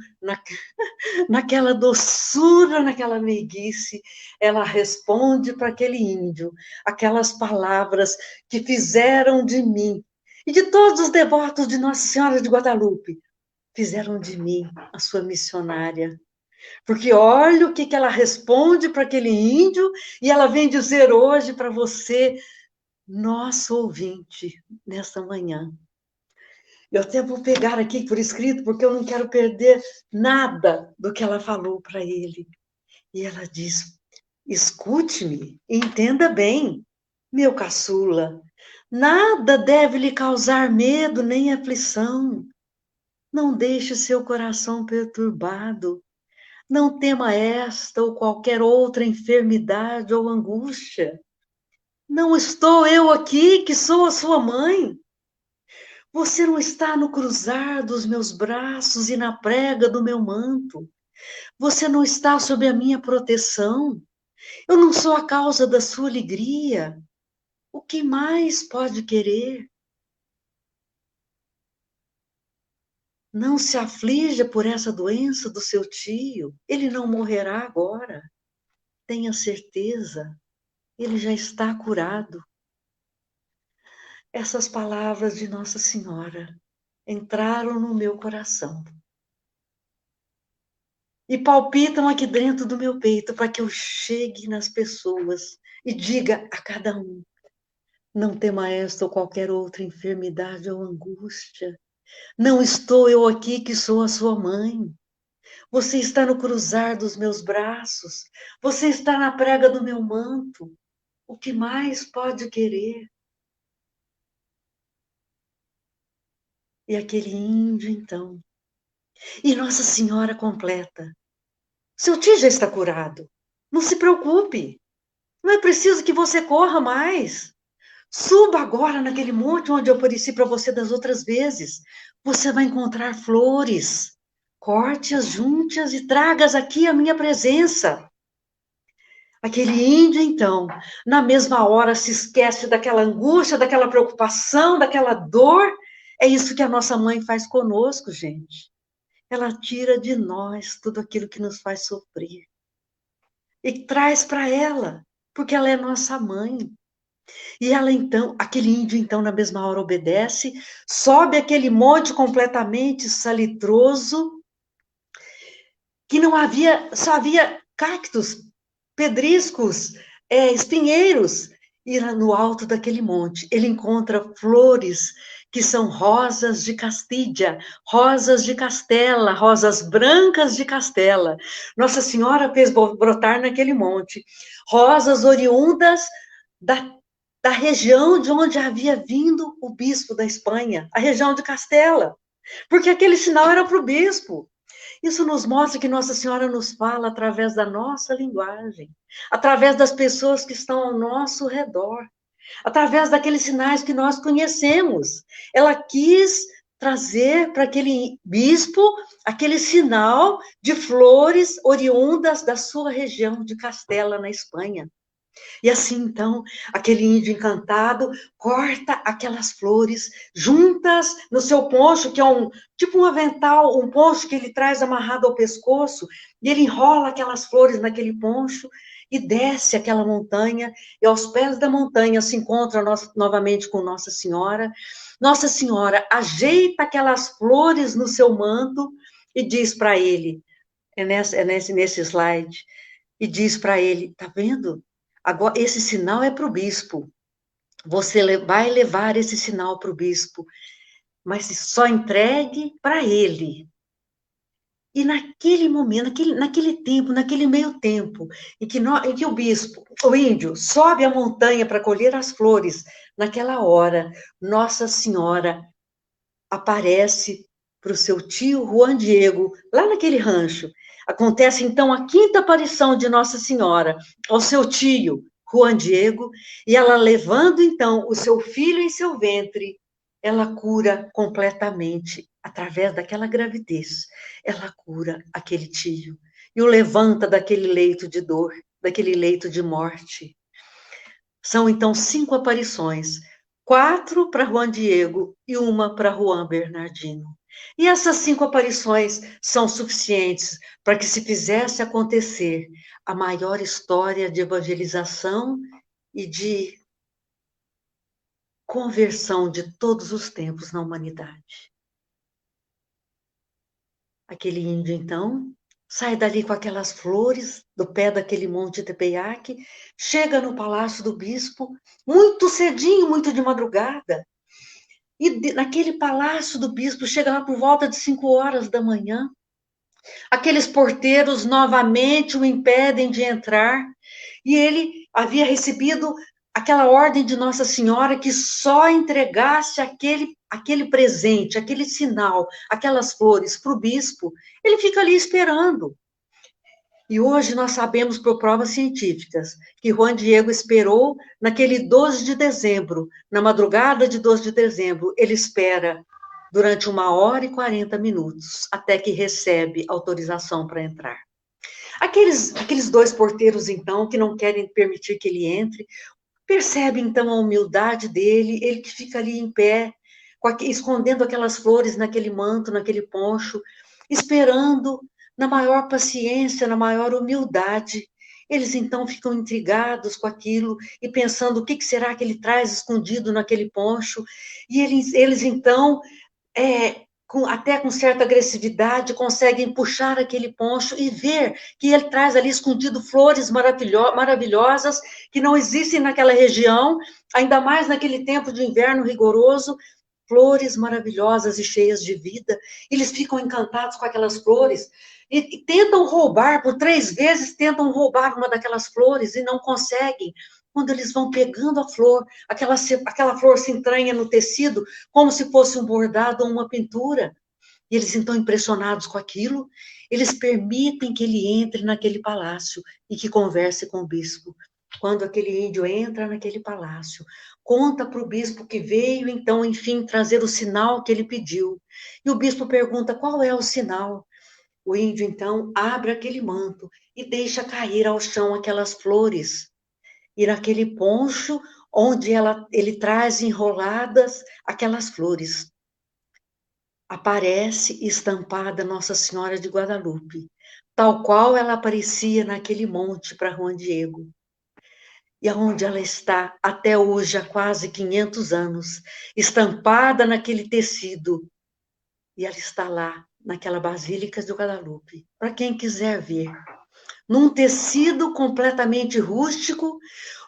naquela doçura, naquela meiguice, ela responde para aquele índio aquelas palavras que fizeram de mim, e de todos os devotos de Nossa Senhora de Guadalupe, fizeram de mim a sua missionária. Porque olha o que ela responde para aquele índio, e ela vem dizer hoje para você, nosso ouvinte, nesta manhã. Eu até vou pegar aqui por escrito, porque eu não quero perder nada do que ela falou para ele. E ela diz: escute-me, entenda bem, meu caçula, nada deve lhe causar medo nem aflição. Não deixe seu coração perturbado. Não tema esta ou qualquer outra enfermidade ou angústia. Não estou eu aqui, que sou a sua mãe. Você não está no cruzar dos meus braços e na prega do meu manto. Você não está sob a minha proteção. Eu não sou a causa da sua alegria. O que mais pode querer? Não se aflija por essa doença do seu tio. Ele não morrerá agora. Tenha certeza, ele já está curado. Essas palavras de Nossa Senhora entraram no meu coração e palpitam aqui dentro do meu peito para que eu chegue nas pessoas e diga a cada um: não tema esta ou qualquer outra enfermidade ou angústia. Não estou eu aqui, que sou a sua mãe. Você está no cruzar dos meus braços. Você está na prega do meu manto. O que mais pode querer? E aquele índio, então. E Nossa Senhora completa: seu tio já está curado. Não se preocupe. Não é preciso que você corra mais. Suba agora naquele monte onde eu apareci para você das outras vezes. Você vai encontrar flores. Corte-as, junte-as e traga-as aqui à minha presença. Aquele índio, então, na mesma hora se esquece daquela angústia, daquela preocupação, daquela dor. É isso que a nossa mãe faz conosco, gente. Ela tira de nós tudo aquilo que nos faz sofrer e traz para ela, porque ela é nossa mãe. E ela então, aquele índio então na mesma hora obedece, sobe aquele monte completamente salitroso, que não havia, só havia cactos, pedriscos, espinheiros. E lá no alto daquele monte, ele encontra flores que são rosas de Castídia, rosas de Castela, rosas brancas de Castela. Nossa Senhora fez brotar naquele monte rosas oriundas da, da região de onde havia vindo o bispo da Espanha, a região de Castela, porque aquele sinal era para o bispo. Isso nos mostra que Nossa Senhora nos fala através da nossa linguagem, através das pessoas que estão ao nosso redor, através daqueles sinais que nós conhecemos. Ela quis trazer para aquele bispo aquele sinal de flores oriundas da sua região de Castela, na Espanha. E assim, então, aquele índio encantado corta aquelas flores juntas no seu poncho, que é tipo um avental, um poncho que ele traz amarrado ao pescoço, e ele enrola aquelas flores naquele poncho e desce aquela montanha, e aos pés da montanha se encontra novamente com Nossa Senhora. Nossa Senhora ajeita aquelas flores no seu manto e diz para ele, nesse slide, e diz para ele, tá vendo? Agora, esse sinal é para o bispo. Você vai levar esse sinal para o bispo, mas só entregue para ele. E naquele momento, naquele tempo, naquele meio tempo, em que o bispo, o índio, sobe a montanha para colher as flores, naquela hora, Nossa Senhora aparece para o seu tio Juan Diego, lá naquele rancho. Acontece, então, a quinta aparição de Nossa Senhora ao seu tio Juan Diego, e ela levando, então, o seu filho em seu ventre, ela cura completamente, através daquela gravidez, ela cura aquele tio, e o levanta daquele leito de dor, daquele leito de morte. São, então, 5 aparições, 4 para Juan Diego e uma para Juan Bernardino. E essas 5 aparições são suficientes para que se fizesse acontecer a maior história de evangelização e de conversão de todos os tempos na humanidade. Aquele índio, então, sai dali com aquelas flores do pé daquele monte de Tepeiaque, chega no palácio do bispo, muito cedinho, muito de madrugada. E naquele palácio do bispo, chega lá por volta de 5 horas da manhã. Aqueles porteiros novamente o impedem de entrar. E ele havia recebido aquela ordem de Nossa Senhora que só entregasse aquele presente, aquele sinal, aquelas flores para o bispo. Ele fica ali esperando. E hoje nós sabemos por provas científicas que Juan Diego esperou naquele 12 de dezembro, na madrugada de 12 de dezembro, ele espera durante 1 hora e 40 minutos, até que recebe autorização para entrar. Aqueles 2 porteiros, então, que não querem permitir que ele entre, percebem, então, a humildade dele, ele que fica ali em pé, escondendo aquelas flores naquele manto, naquele poncho, esperando na maior paciência, na maior humildade. Eles, então, ficam intrigados com aquilo e pensando o que será que ele traz escondido naquele poncho. E eles então, até com certa agressividade, conseguem puxar aquele poncho e ver que ele traz ali escondido flores maravilhosas que não existem naquela região, ainda mais naquele tempo de inverno rigoroso, flores maravilhosas e cheias de vida. Eles ficam encantados com aquelas flores e tentam roubar, por 3 vezes tentam roubar uma daquelas flores e não conseguem. Quando eles vão pegando a flor, aquela flor se entranha no tecido como se fosse um bordado ou uma pintura. E eles, então, impressionados com aquilo, eles permitem que ele entre naquele palácio e que converse com o bispo. Quando aquele índio entra naquele palácio, conta para o bispo que veio, então, enfim, trazer o sinal que ele pediu. E o bispo pergunta, qual é o sinal? O índio, então, abre aquele manto e deixa cair ao chão aquelas flores. E naquele poncho, onde ele traz enroladas aquelas flores, aparece estampada Nossa Senhora de Guadalupe, tal qual ela aparecia naquele monte para Juan Diego. E aonde ela está até hoje, há quase 500 anos, estampada naquele tecido. E ela está lá, naquela Basílica de Guadalupe, para quem quiser ver. Num tecido completamente rústico,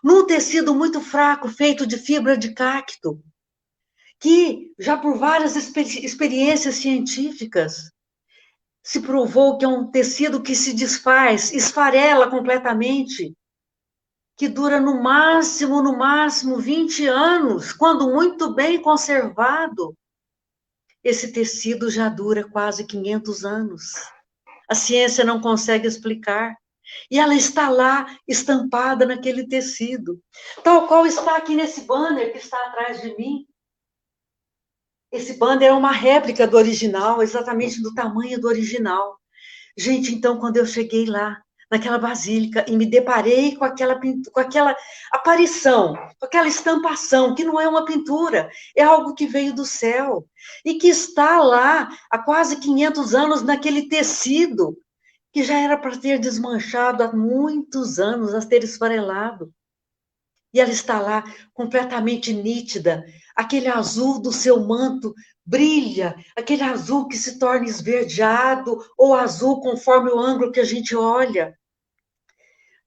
num tecido muito fraco, feito de fibra de cacto, que já por várias experiências científicas se provou que é um tecido que se desfaz, esfarela completamente, que dura no máximo 20 anos, quando muito bem conservado. Esse tecido já dura quase 500 anos. A ciência não consegue explicar. E ela está lá, estampada naquele tecido, tal qual está aqui nesse banner que está atrás de mim. Esse banner é uma réplica do original, exatamente do tamanho do original. Gente, então, quando eu cheguei lá, naquela basílica, e me deparei com aquela aparição, com aquela estampação, que não é uma pintura, é algo que veio do céu, e que está lá há quase 500 anos naquele tecido, que já era para ter desmanchado há muitos anos, a ter esfarelado. E ela está lá completamente nítida, aquele azul do seu manto brilha, aquele azul que se torna esverdeado ou azul conforme o ângulo que a gente olha.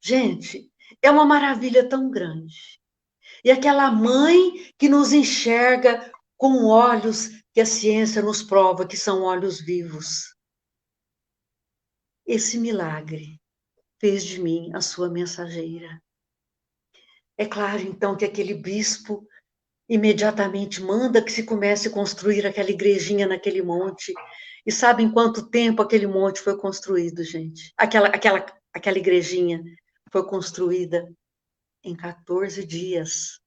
Gente, é uma maravilha tão grande. E aquela mãe que nos enxerga com olhos que a ciência nos prova que são olhos vivos. Esse milagre fez de mim a sua mensageira. É claro, então, que aquele bispo imediatamente manda que se comece a construir aquela igrejinha naquele monte. E sabe em quanto tempo aquele monte foi construído, gente? Aquela igrejinha foi construída em 14 dias.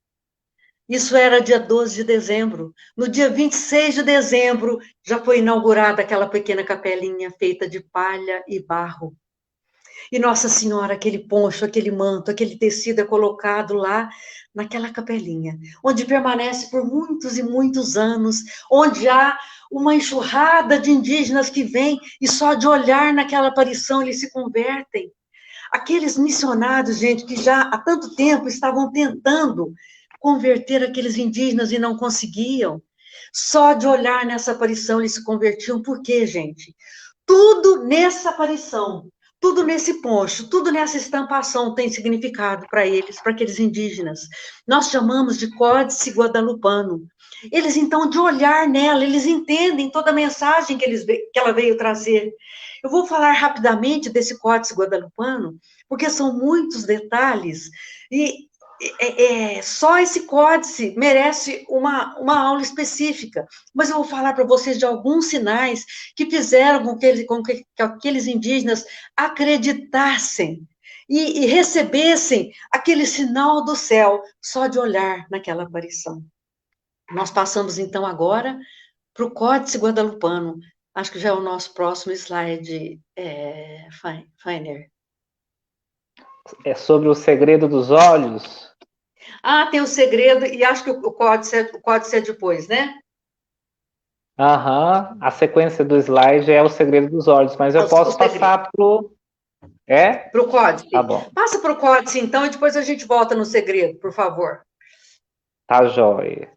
Isso era dia 12 de dezembro. No dia 26 de dezembro, já foi inaugurada aquela pequena capelinha feita de palha e barro. E Nossa Senhora, aquele poncho, aquele manto, aquele tecido é colocado lá naquela capelinha, onde permanece por muitos e muitos anos, onde há uma enxurrada de indígenas que vêm e só de olhar naquela aparição eles se convertem. Aqueles missionários, gente, que já há tanto tempo estavam tentando converter aqueles indígenas e não conseguiam, só de olhar nessa aparição eles se convertiam. Por quê, gente? Tudo nessa aparição, tudo nesse poncho, tudo nessa estampação tem significado para eles, para aqueles indígenas. Nós chamamos de Códice Guadalupano. Eles, então, de olhar nela, eles entendem toda a mensagem que ela veio trazer. Eu vou falar rapidamente desse Códice Guadalupano, porque são muitos detalhes, e só esse códice merece uma aula específica, mas eu vou falar para vocês de alguns sinais que fizeram com que aqueles indígenas acreditassem e recebessem aquele sinal do céu só de olhar naquela aparição. Nós passamos, então, agora para o Códice Guadalupano. Acho que já é o nosso próximo slide, Fainer. É sobre o segredo dos olhos? Ah, tem o segredo, e acho que o códice é depois, né? Aham, a sequência do slide é o segredo dos olhos, mas eu posso passar pro... Pro códice. Tá bom. Passa pro códice, então, e depois a gente volta no segredo, por favor. Tá joia.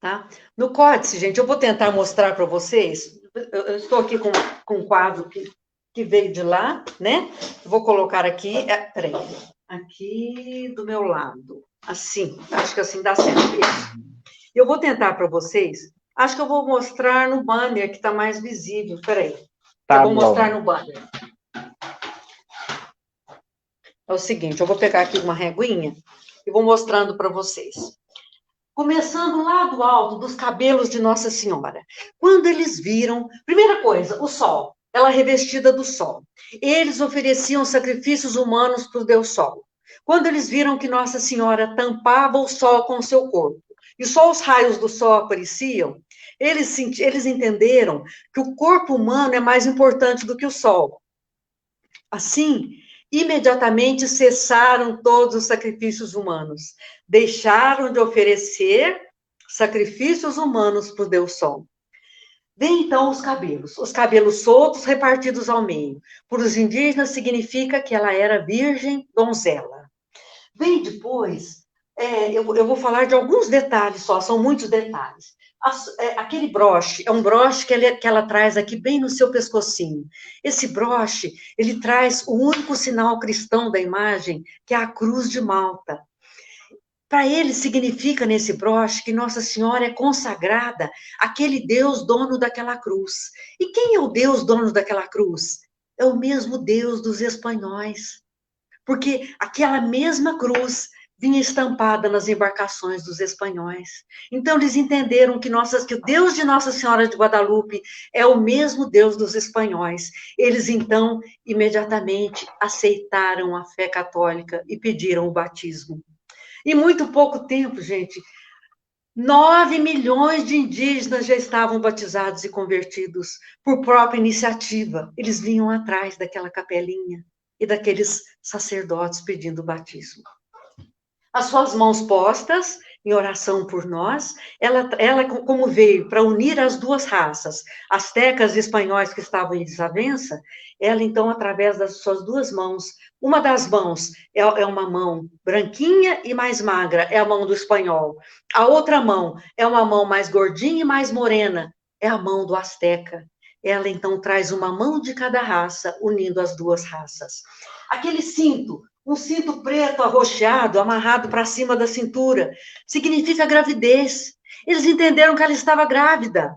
Tá? No códice, gente, eu vou tentar mostrar para vocês. Eu estou aqui com um quadro que veio de lá, né? Vou colocar aqui, peraí, aqui do meu lado. Assim, acho que assim dá certo. Isso. Eu vou tentar para vocês. Acho que eu vou mostrar no banner, que está mais visível. Peraí. Tá eu vou bom. mostrar no banner. É o seguinte, eu vou pegar aqui uma reguinha e vou mostrando para vocês. Começando lá do alto, dos cabelos de Nossa Senhora. Quando eles viram, primeira coisa, o sol, ela revestida do sol. Eles ofereciam sacrifícios humanos para o Deus Sol. Quando eles viram que Nossa Senhora tampava o sol com o seu corpo, e só os raios do sol apareciam, Eles entenderam que o corpo humano é mais importante do que o sol. Assim, imediatamente cessaram todos os sacrifícios humanos. Deixaram de oferecer sacrifícios humanos para o Deus Sol. Vem então os cabelos soltos repartidos ao meio. Para os indígenas significa que ela era virgem donzela. Vem depois, eu vou falar de alguns detalhes só, são muitos detalhes. Aquele broche, é um broche que ela traz aqui bem no seu pescocinho. Esse broche, ele traz o único sinal cristão da imagem, que é a cruz de Malta. Para ele significa nesse broche que Nossa Senhora é consagrada àquele Deus dono daquela cruz. E quem é o Deus dono daquela cruz? É o mesmo Deus dos espanhóis. Porque aquela mesma cruz vinha estampada nas embarcações dos espanhóis. Então, eles entenderam que o Deus de Nossa Senhora de Guadalupe é o mesmo Deus dos espanhóis. Eles, então, imediatamente aceitaram a fé católica e pediram o batismo. Em muito pouco tempo, gente, 9 milhões de indígenas já estavam batizados e convertidos por própria iniciativa. Eles vinham atrás daquela capelinha e daqueles sacerdotes pedindo o batismo. As suas mãos postas em oração por nós, ela como veio para unir as duas raças, astecas e espanhóis que estavam em desavença, ela então, através das suas duas mãos, uma das mãos é uma mão branquinha e mais magra, é a mão do espanhol. A outra mão é uma mão mais gordinha e mais morena, é a mão do asteca. Ela então traz uma mão de cada raça, unindo as duas raças. Aquele cinto, um cinto preto arroxeado, amarrado para cima da cintura, significa gravidez. Eles entenderam que ela estava grávida,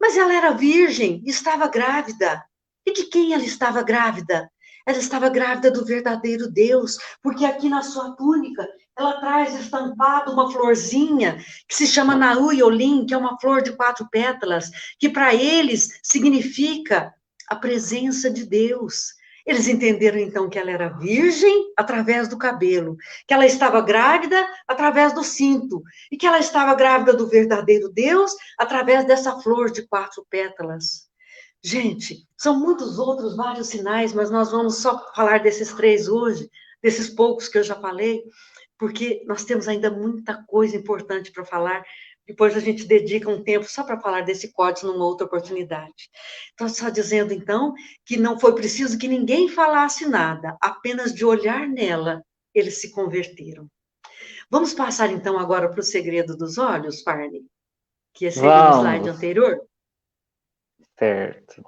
mas ela era virgem, estava grávida. E de quem ela estava grávida? Ela estava grávida do verdadeiro Deus, porque aqui na sua túnica ela traz estampado uma florzinha que se chama Naú Yolim, que é uma flor de 4 pétalas, que para eles significa a presença de Deus. Eles entenderam, então, que ela era virgem através do cabelo, que ela estava grávida através do cinto, e que ela estava grávida do verdadeiro Deus através dessa flor de 4 pétalas. Gente, são muitos outros, vários sinais, mas nós vamos só falar desses 3 hoje, desses poucos que eu já falei, porque nós temos ainda muita coisa importante para falar. Depois a gente dedica um tempo só para falar desse código numa outra oportunidade. Então, só dizendo, então, que não foi preciso que ninguém falasse nada, apenas de olhar nela, eles se converteram. Vamos passar, então, agora para o segredo dos olhos, Farney, que seria no slide anterior? Certo.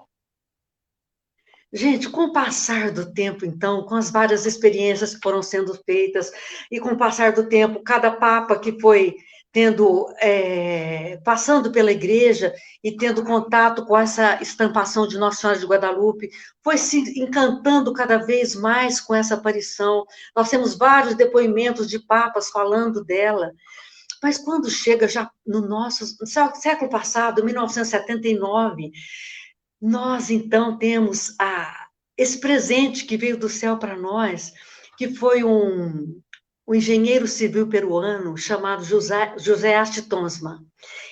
Gente, com o passar do tempo, então, com as várias experiências que foram sendo feitas, e com o passar do tempo, cada papa que foi passando pela igreja e tendo contato com essa estampação de Nossa Senhora de Guadalupe, foi se encantando cada vez mais com essa aparição. Nós temos vários depoimentos de papas falando dela. Mas quando chega já no nosso século passado, 1979, nós, então, temos esse presente que veio do céu para nós, que foi um engenheiro civil peruano chamado José Asti Tonsma.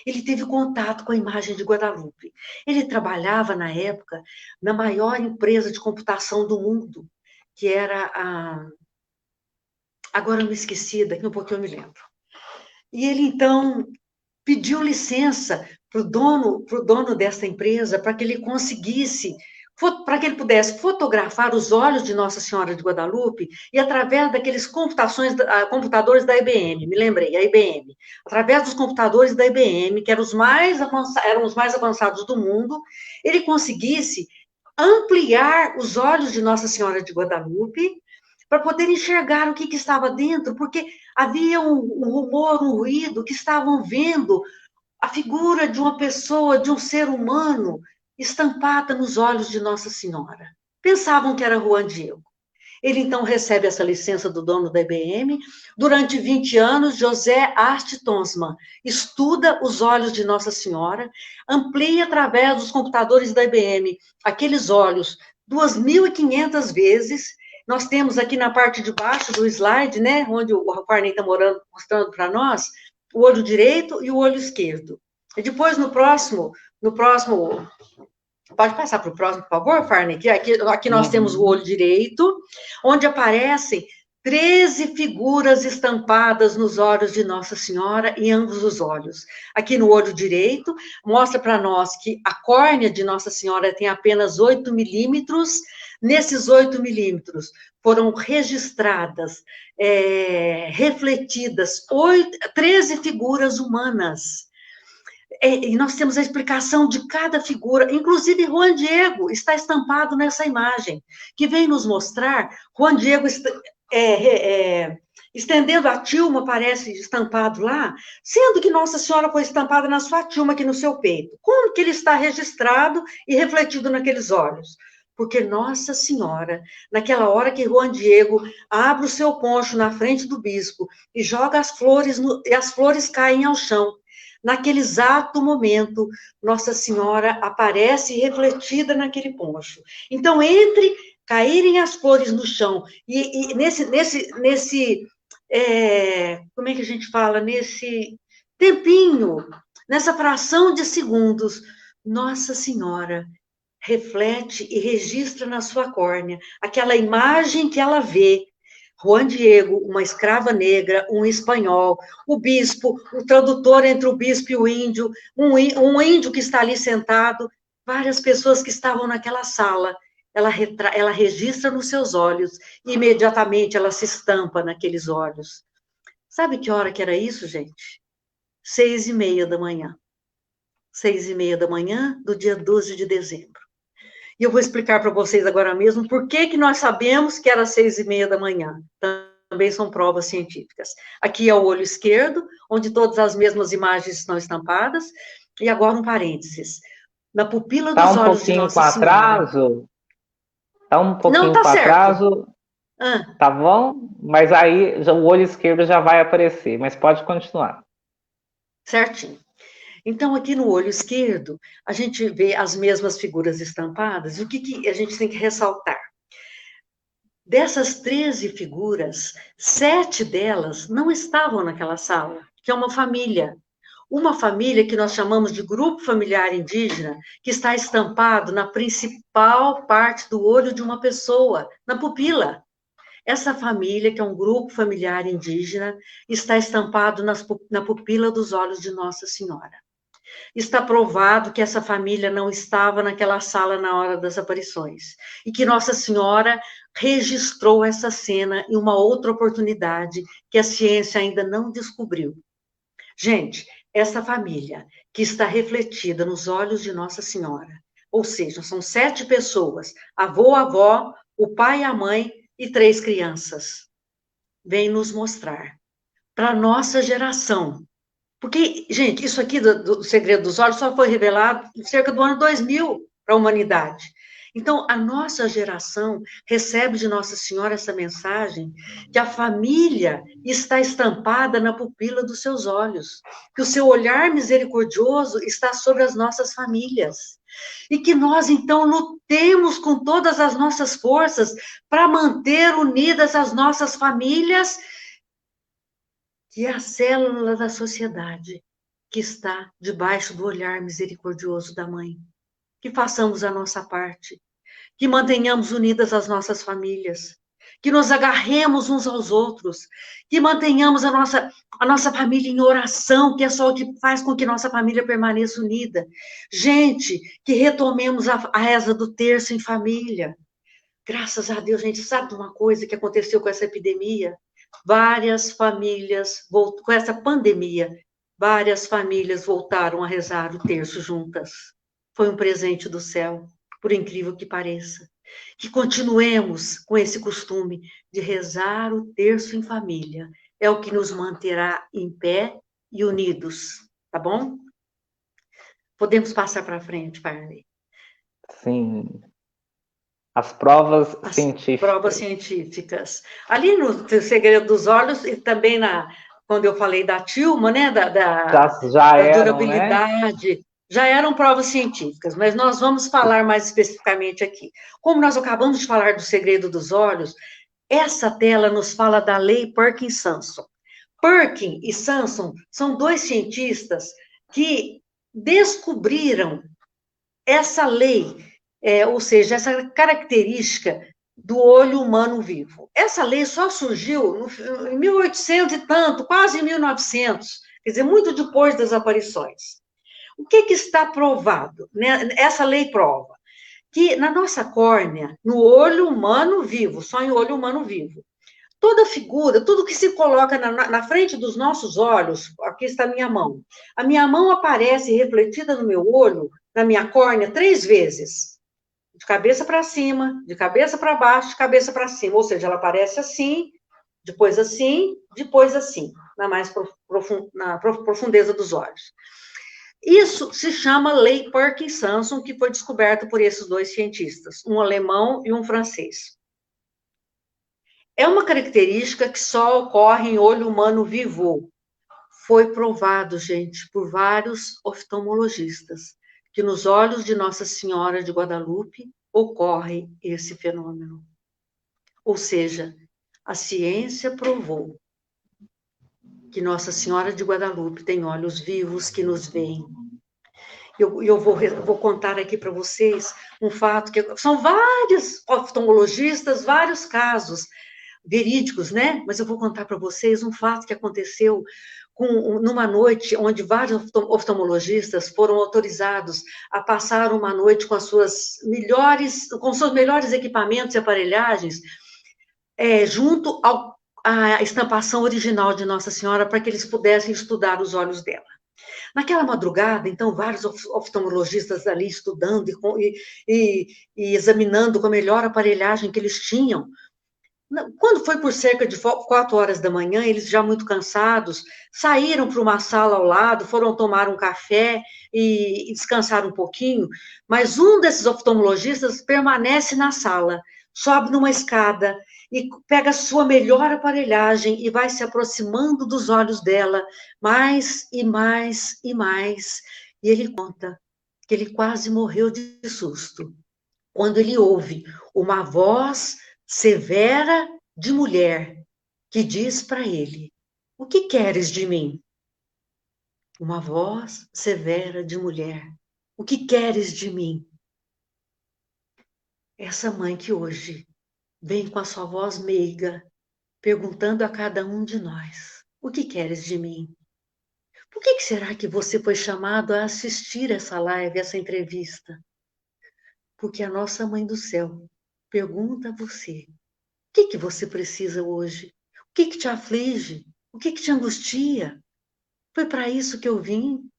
Ele teve contato com a imagem de Guadalupe. Ele trabalhava, na época, na maior empresa de computação do mundo, que era Agora eu me esqueci, daqui um pouquinho eu me lembro. E ele, então, pediu licença para o dono dessa empresa, para que ele conseguisse, para que ele pudesse fotografar os olhos de Nossa Senhora de Guadalupe, e através daqueles computadores da IBM, me lembrei, a IBM, através dos computadores da IBM, que eram os mais avançados do mundo, ele conseguisse ampliar os olhos de Nossa Senhora de Guadalupe, para poder enxergar o que estava dentro, porque havia um rumor, um ruído, que estavam vendo a figura de uma pessoa, de um ser humano, estampada nos olhos de Nossa Senhora. Pensavam que era Juan Diego. Ele, então, recebe essa licença do dono da IBM. Durante 20 anos, José Asti Tonsma estuda os olhos de Nossa Senhora, amplia através dos computadores da IBM aqueles olhos 2.500 vezes. Nós temos aqui na parte de baixo do slide, né, onde o Farney está mostrando para nós, o olho direito e o olho esquerdo. E depois, no próximo, pode passar para o próximo, por favor, Farney? Que aqui nós temos o olho direito, onde aparecem 13 figuras estampadas nos olhos de Nossa Senhora, em ambos os olhos. Aqui no olho direito, mostra para nós que a córnea de Nossa Senhora tem apenas 8 milímetros. Nesses 8 milímetros foram registradas, refletidas, 13 figuras humanas. E nós temos a explicação de cada figura, inclusive Juan Diego está estampado nessa imagem, que vem nos mostrar, Juan Diego estendendo a tilma, aparece estampado lá, sendo que Nossa Senhora foi estampada na sua tilma, aqui no seu peito. Como que ele está registrado e refletido naqueles olhos? Porque Nossa Senhora, naquela hora que Juan Diego abre o seu poncho na frente do bispo e joga as flores, e as flores caem ao chão, naquele exato momento, Nossa Senhora aparece refletida naquele poncho. Então, entre caírem as flores no chão, e como é que a gente fala? Nesse tempinho, nessa fração de segundos, Nossa Senhora reflete e registra na sua córnea aquela imagem que ela vê. Juan Diego, uma escrava negra, um espanhol, o bispo, o tradutor entre o bispo e o índio, um índio que está ali sentado, várias pessoas que estavam naquela sala. Ela registra nos seus olhos, e imediatamente ela se estampa naqueles olhos. Sabe que hora que era isso, gente? 6:30 da manhã. 6:30 da manhã do dia 12 de dezembro. E eu vou explicar para vocês agora mesmo por que nós sabemos que era 6:30 da manhã. Também são provas científicas. Aqui é o olho esquerdo, onde todas as mesmas imagens estão estampadas. E agora um parênteses. Na pupila dos olhos de Nossa Senhora. Tá um pouquinho para atraso. Tá bom? Mas aí o olho esquerdo já vai aparecer. Mas pode continuar. Certinho. Então, aqui no olho esquerdo, a gente vê as mesmas figuras estampadas. E o que a gente tem que ressaltar? Dessas 13 figuras, 7 delas não estavam naquela sala, que é uma família. Uma família que nós chamamos de grupo familiar indígena, que está estampado na principal parte do olho de uma pessoa, na pupila. Essa família, que é um grupo familiar indígena, está estampado na pupila dos olhos de Nossa Senhora. Está provado que essa família não estava naquela sala na hora das aparições, e que Nossa Senhora registrou essa cena em uma outra oportunidade que a ciência ainda não descobriu. Gente, essa família que está refletida nos olhos de Nossa Senhora, ou seja, são 7 pessoas, avô, avó, o pai e a mãe e 3 crianças, vem nos mostrar para a nossa geração. Porque, gente, isso aqui do Segredo dos Olhos só foi revelado cerca do ano 2000 para a humanidade. Então, a nossa geração recebe de Nossa Senhora essa mensagem que a família está estampada na pupila dos seus olhos, que o seu olhar misericordioso está sobre as nossas famílias. E que nós, então, lutemos com todas as nossas forças para manter unidas as nossas famílias, que é a célula da sociedade que está debaixo do olhar misericordioso da Mãe. Que façamos a nossa parte, que mantenhamos unidas as nossas famílias, que nos agarremos uns aos outros, que mantenhamos a nossa família em oração, que é só o que faz com que nossa família permaneça unida. Gente, que retomemos a reza do terço em família. Graças a Deus, gente, sabe de uma coisa que aconteceu com essa epidemia? Várias famílias, com essa pandemia, várias famílias voltaram a rezar o terço juntas. Foi um presente do céu, por incrível que pareça. Que continuemos com esse costume de rezar o terço em família. É o que nos manterá em pé e unidos, tá bom? Podemos passar para frente, Farney. Sim. As provas científicas. Provas científicas. Ali no Segredo dos Olhos, e também quando eu falei da tilma, né, da durabilidade, né? Já eram provas científicas, mas nós vamos falar mais especificamente aqui. Como nós acabamos de falar do Segredo dos Olhos, essa tela nos fala da lei Perkin-Samson. Perkin e Samson são 2 cientistas que descobriram essa lei, ou seja, essa característica do olho humano vivo. Essa lei só surgiu em 1800 e tanto, quase em 1900, quer dizer, muito depois das aparições. O que está provado? Né? Essa lei prova que na nossa córnea, no olho humano vivo, só em olho humano vivo, toda figura, tudo que se coloca na frente dos nossos olhos, aqui está a minha mão aparece refletida no meu olho, na minha córnea, 3 vezes, de cabeça para cima, de cabeça para baixo, de cabeça para cima, ou seja, ela aparece assim, depois assim, na profundeza dos olhos. Isso se chama Lei Parkinson, que foi descoberta por esses 2 cientistas, um alemão e um francês. É uma característica que só ocorre em olho humano vivo. Foi provado, gente, por vários oftalmologistas, que nos olhos de Nossa Senhora de Guadalupe ocorre esse fenômeno. Ou seja, a ciência provou que Nossa Senhora de Guadalupe tem olhos vivos que nos veem. Eu vou contar aqui para vocês um fato que são vários oftalmologistas, vários casos verídicos, né? Mas eu vou contar para vocês um fato que aconteceu numa noite onde vários oftalmologistas foram autorizados a passar uma noite com seus melhores equipamentos e aparelhagens, junto à estampação original de Nossa Senhora, para que eles pudessem estudar os olhos dela. Naquela madrugada, então, vários oftalmologistas ali estudando e examinando com a melhor aparelhagem que eles tinham. Quando foi por cerca de 4 horas da manhã, eles já muito cansados, saíram para uma sala ao lado, foram tomar um café e descansar um pouquinho, mas um desses oftalmologistas permanece na sala, sobe numa escada e pega a sua melhor aparelhagem e vai se aproximando dos olhos dela, mais e mais e mais. E ele conta que ele quase morreu de susto, quando ele ouve uma voz severa de mulher que diz para ele: "O que queres de mim?" Uma voz severa de mulher: "O que queres de mim?" Essa mãe que hoje vem com a sua voz meiga, perguntando a cada um de nós: "O que queres de mim?" Por que será que você foi chamado a assistir essa live, essa entrevista? Porque a nossa Mãe do Céu pergunta a você: o que você precisa hoje? O que te aflige? O que te angustia? Foi para isso que eu vim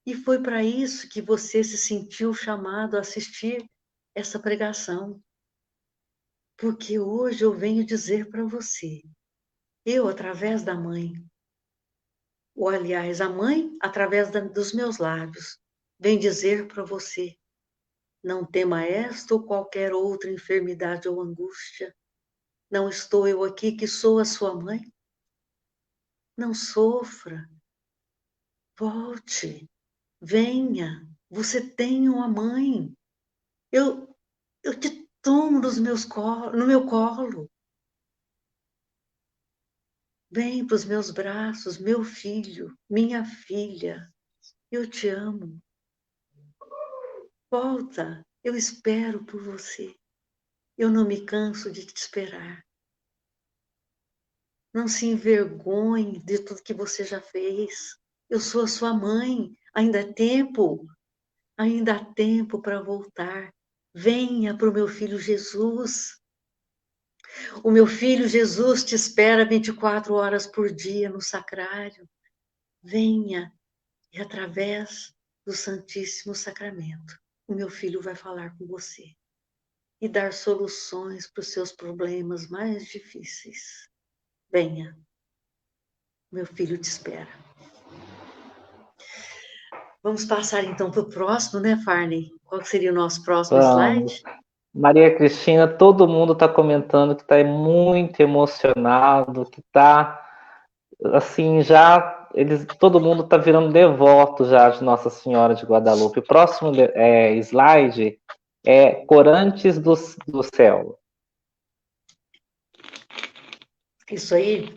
e foi para isso que você se sentiu chamado a assistir essa pregação. Porque hoje eu venho dizer para você, eu através da mãe, ou aliás, a mãe através dos meus lábios, vem dizer para você: não tema esta ou qualquer outra enfermidade ou angústia. Não estou eu aqui que sou a sua mãe? Não sofra. Volte. Venha. Você tem uma mãe. Eu te tomo no meu colo. Vem para os meus braços, meu filho, minha filha. Eu te amo. Volta. Eu espero por você. Eu não me canso de te esperar. Não se envergonhe de tudo que você já fez. Eu sou a sua mãe. Ainda é tempo. Ainda há tempo para voltar. Venha para o meu filho Jesus. O meu filho Jesus te espera 24 horas por dia no sacrário. Venha e através do Santíssimo Sacramento, o meu filho vai falar com você e dar soluções para os seus problemas mais difíceis. Venha, meu filho te espera. Vamos passar então para o próximo, né, Farney? Qual seria o nosso próximo slide? Maria Cristina, todo mundo está comentando que está muito emocionado, que está assim já todo mundo está virando devoto já de Nossa Senhora de Guadalupe. O próximo slide é Corantes do Céu. Isso aí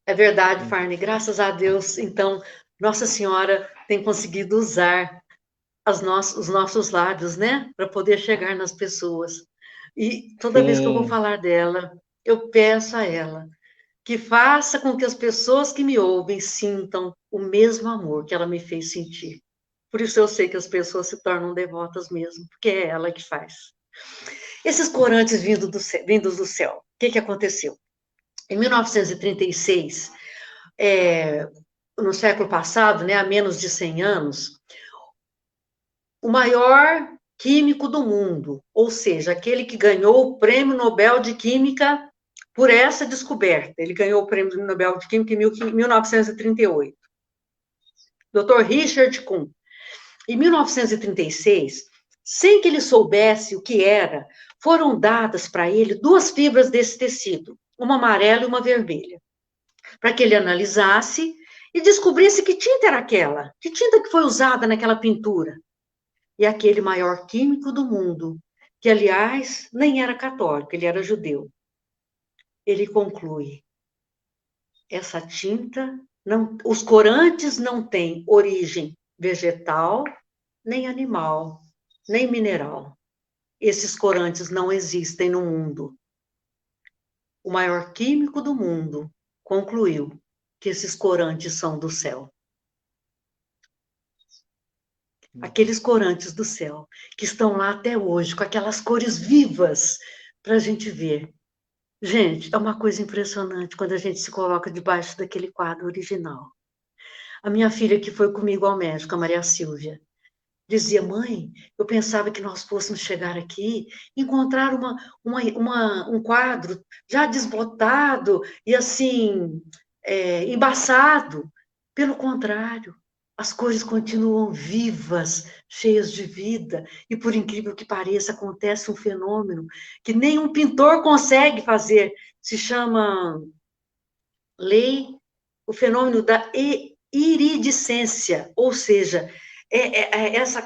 é verdade, Farney. Graças a Deus, então, Nossa Senhora tem conseguido usar os nossos lábios, né, para poder chegar nas pessoas. E toda vez que eu vou Sim, falar dela, eu peço a ela que faça com que as pessoas que me ouvem sintam o mesmo amor que ela me fez sentir. Por isso eu sei que as pessoas se tornam devotas mesmo, porque é ela que faz. Esses corantes vindos do céu, o que, que aconteceu? Em 1936, no século passado, né, há menos de 100 anos, o maior químico do mundo, ou seja, aquele que ganhou o Prêmio Nobel de Química por essa descoberta. Ele ganhou o Prêmio Nobel de Química em 1938. Dr. Richard Kuhn. Em 1936, sem que ele soubesse o que era, foram dadas para ele duas fibras desse tecido, uma amarela e uma vermelha, para que ele analisasse e descobrisse que tinta era aquela, que tinta que foi usada naquela pintura. E aquele maior químico do mundo, que, aliás, nem era católico, ele era judeu, ele conclui: essa tinta, não, os corantes não têm origem vegetal, nem animal, nem mineral. Esses corantes não existem no mundo. O maior químico do mundo concluiu que esses corantes são do céu. Aqueles corantes do céu, que estão lá até hoje, com aquelas cores vivas, para a gente ver. Gente, é uma coisa impressionante quando a gente se coloca debaixo daquele quadro original. A minha filha, que foi comigo ao médico, a Maria Silvia, dizia: mãe, eu pensava que nós fôssemos chegar aqui, encontrar um quadro já desbotado e assim, embaçado. Pelo contrário, as cores continuam vivas, cheias de vida, e por incrível que pareça, acontece um fenômeno que nenhum pintor consegue fazer, se chama lei, o fenômeno da iridescência, ou seja, essa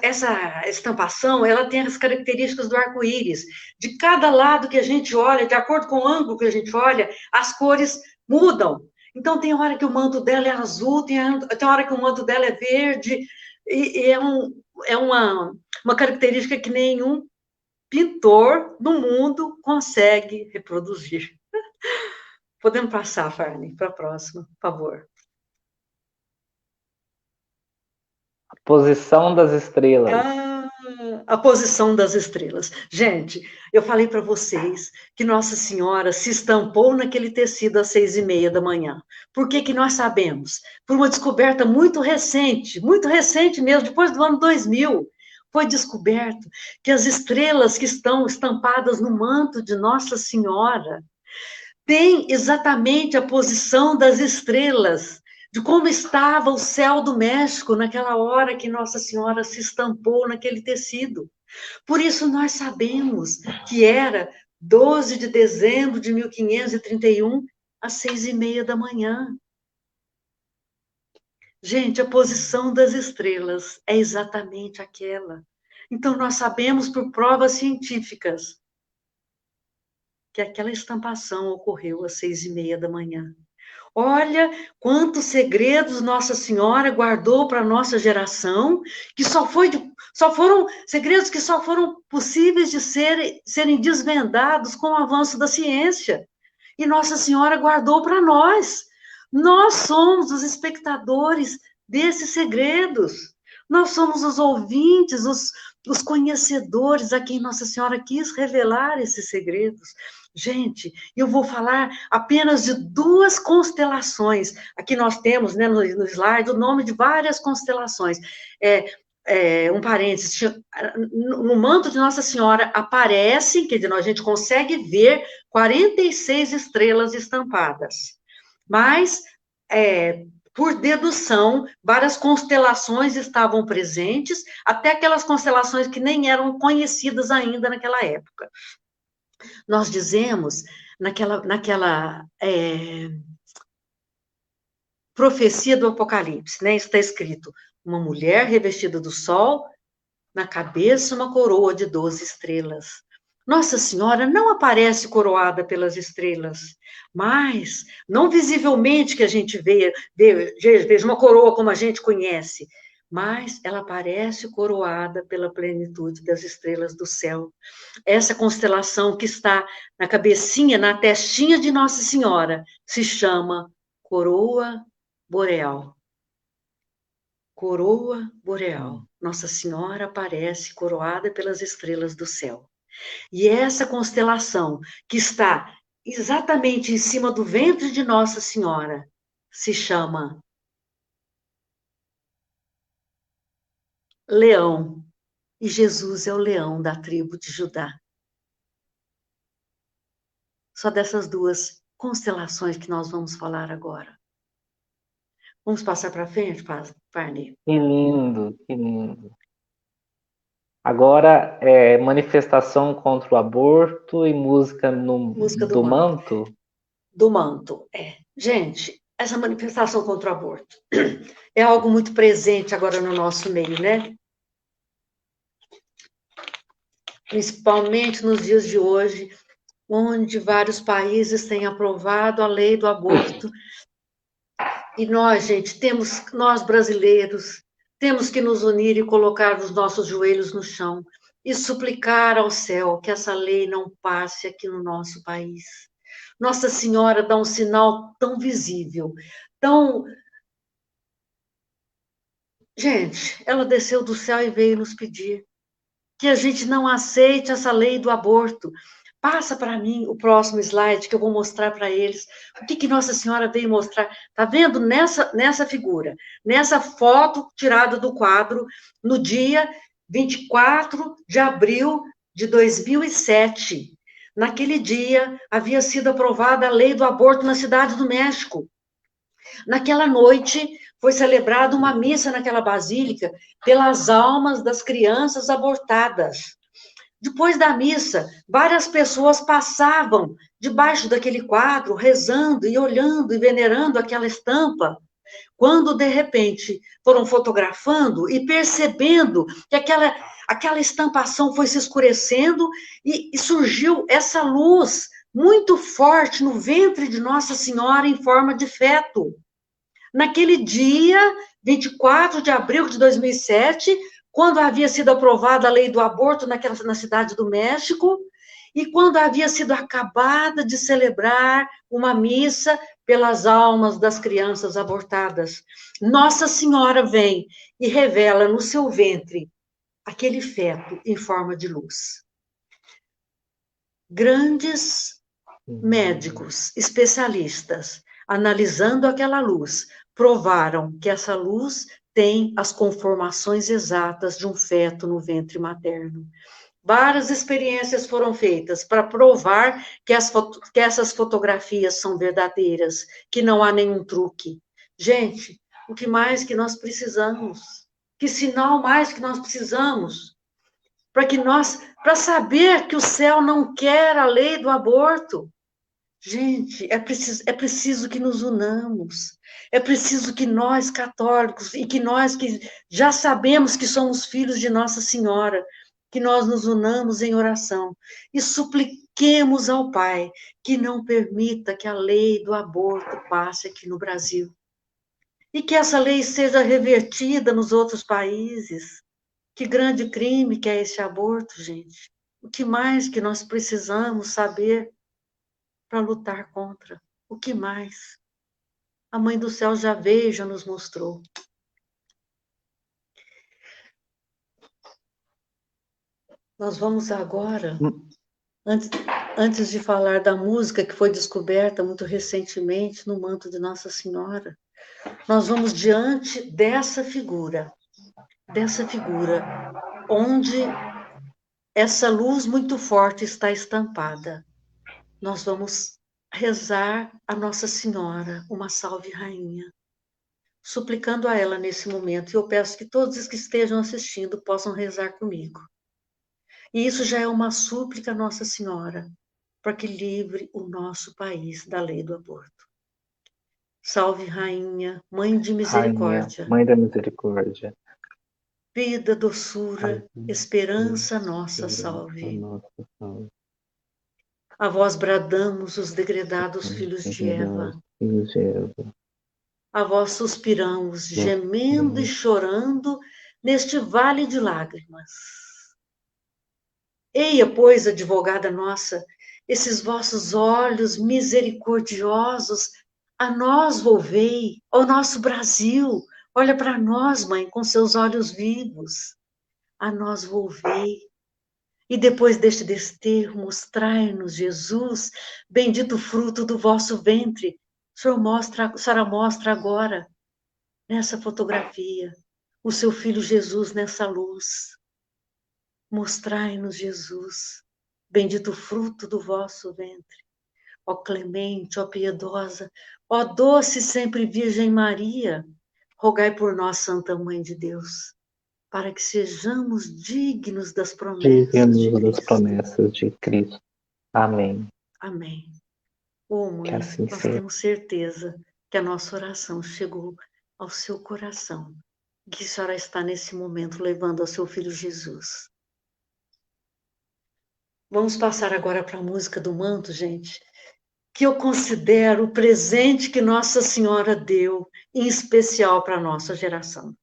estampação, ela tem as características do arco-íris. De cada lado que a gente olha, de acordo com o ângulo que a gente olha, as cores mudam. Então, tem hora que o manto dela é azul, tem hora que o manto dela é verde, e é uma característica que nenhum pintor no mundo consegue reproduzir. Podemos passar, Farney, para a próxima, por favor. posição das estrelas. Ah, a posição das estrelas. Gente, eu falei para vocês que Nossa Senhora se estampou naquele tecido às 6:30 da manhã. Por que que nós sabemos? Por uma descoberta muito recente mesmo, depois do ano 2000, foi descoberto que as estrelas que estão estampadas no manto de Nossa Senhora têm exatamente a posição das estrelas, de como estava o céu do México naquela hora que Nossa Senhora se estampou naquele tecido. Por isso nós sabemos que era 12 de dezembro de 1531, às 6:30 da manhã. Gente, a posição das estrelas é exatamente aquela. Então, nós sabemos por provas científicas que aquela estampação ocorreu às 6:30 da manhã. Olha quantos segredos Nossa Senhora guardou para a nossa geração, que só foram segredos que só foram possíveis de serem desvendados com o avanço da ciência. E Nossa Senhora guardou para nós. Nós somos os espectadores desses segredos. Nós somos os ouvintes, os conhecedores a quem Nossa Senhora quis revelar esses segredos. Gente, eu vou falar apenas de duas constelações. Aqui nós temos, né, no slide, o nome de várias constelações. Um parênteses, no manto de Nossa Senhora aparecem, quer dizer, a gente consegue ver 46 estrelas estampadas. Mas, por dedução, várias constelações estavam presentes, até aquelas constelações que nem eram conhecidas ainda naquela época. Nós dizemos, naquela profecia do Apocalipse, né? Está escrito: uma mulher revestida do sol, na cabeça uma coroa de 12 estrelas. Nossa Senhora não aparece coroada pelas estrelas, mas, não visivelmente que a gente veja uma coroa como a gente conhece, mas ela aparece coroada pela plenitude das estrelas do céu. Essa constelação que está na cabecinha, na testinha de Nossa Senhora, se chama Coroa Boreal. Coroa Boreal. Nossa Senhora aparece coroada pelas estrelas do céu. E essa constelação, que está exatamente em cima do ventre de Nossa Senhora, se chama Leão. E Jesus é o leão da tribo de Judá. Só dessas duas constelações que nós vamos falar agora. Vamos passar para frente, Parney? Que lindo, que lindo. Agora, manifestação contra o aborto e música Música do do manto. manto? Do manto, Gente, essa manifestação contra o aborto é algo muito presente agora no nosso meio, né? Principalmente nos dias de hoje, onde vários países têm aprovado a lei do aborto. E nós, gente, nós brasileiros, temos que nos unir e colocar os nossos joelhos no chão e suplicar ao céu que essa lei não passe aqui no nosso país. Nossa Senhora dá um sinal tão visível, tão. Gente, ela desceu do céu e veio nos pedir que a gente não aceite essa lei do aborto. Passa para mim o próximo slide que eu vou mostrar para eles. O que Nossa Senhora veio mostrar? Tá vendo nessa figura, nessa foto tirada do quadro, no dia 24 de abril de 2007. Naquele dia havia sido aprovada a lei do aborto na Cidade do México. Naquela noite foi celebrada uma missa naquela basílica pelas almas das crianças abortadas. Depois da missa, várias pessoas passavam debaixo daquele quadro, rezando e olhando e venerando aquela estampa, quando, de repente, foram fotografando e percebendo que aquela estampação foi se escurecendo e surgiu essa luz muito forte no ventre de Nossa Senhora em forma de feto. Naquele dia, 24 de abril de 2007, quando havia sido aprovada a lei do aborto na Cidade do México, e quando havia sido acabada de celebrar uma missa pelas almas das crianças abortadas. Nossa Senhora vem e revela no seu ventre aquele feto em forma de luz. Grandes médicos, especialistas, analisando aquela luz, provaram que essa luz tem as conformações exatas de um feto no ventre materno. Várias experiências foram feitas para provar que essas fotografias são verdadeiras, que não há nenhum truque. Gente, o que mais que nós precisamos? Que sinal mais que nós precisamos? Para saber que o céu não quer a lei do aborto. Gente, é preciso que nos unamos. É preciso que nós, católicos, e que nós que já sabemos que somos filhos de Nossa Senhora, que nós nos unamos em oração e supliquemos ao Pai que não permita que a lei do aborto passe aqui no Brasil. E que essa lei seja revertida nos outros países. Que grande crime que é esse aborto, gente. O que mais que nós precisamos saber para lutar contra? O que mais? A Mãe do Céu já veio, já nos mostrou. Nós vamos agora, antes de falar da música que foi descoberta muito recentemente no manto de Nossa Senhora, nós vamos diante dessa figura, onde essa luz muito forte está estampada. Nós vamos rezar a Nossa Senhora, uma salve rainha, suplicando a ela nesse momento. E eu peço que todos os que estejam assistindo possam rezar comigo. E isso já é uma súplica a Nossa Senhora, para que livre o nosso país da lei do aborto. Salve, Rainha, Mãe de Rainha, Misericórdia, Mãe da Misericórdia, vida, doçura, esperança nossa salve. A vós bradamos os degredados filhos de Eva. A vós suspiramos, gemendo e chorando neste vale de lágrimas. Eia, pois, advogada nossa, esses vossos olhos misericordiosos a nós volvei, ao nosso Brasil. Olha para nós, mãe, com seus olhos vivos. A nós volvei. E depois deste desterro, mostrai-nos, Jesus, bendito fruto do vosso ventre. A senhora mostra agora, nessa fotografia, o seu filho Jesus nessa luz. Mostrai-nos, Jesus, bendito fruto do vosso ventre. Ó clemente, ó piedosa, ó doce sempre Virgem Maria, rogai por nós, Santa Mãe de Deus, para que sejamos dignos das promessas de Cristo. Amém. Amém. Ô mãe, assim nós seja. temos certeza que a nossa oração chegou ao seu coração, que a senhora está nesse momento levando ao seu filho Jesus. Vamos passar agora para a música do manto, gente, que eu considero o presente que Nossa Senhora deu, em especial para a nossa geração.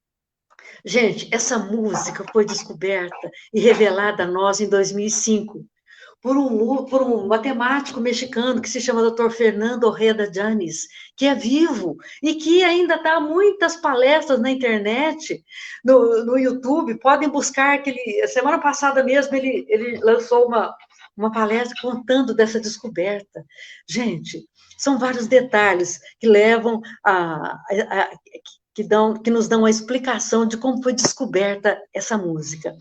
Gente, essa música foi descoberta e revelada a nós em 2005, por um matemático mexicano que se chama Dr. Fernando Ojeda Llanes, que é vivo e que ainda está muitas palestras na internet, no YouTube. Podem buscar, semana passada mesmo ele lançou uma palestra contando dessa descoberta. Gente, são vários detalhes que levam que nos dão a explicação de como foi descoberta essa música.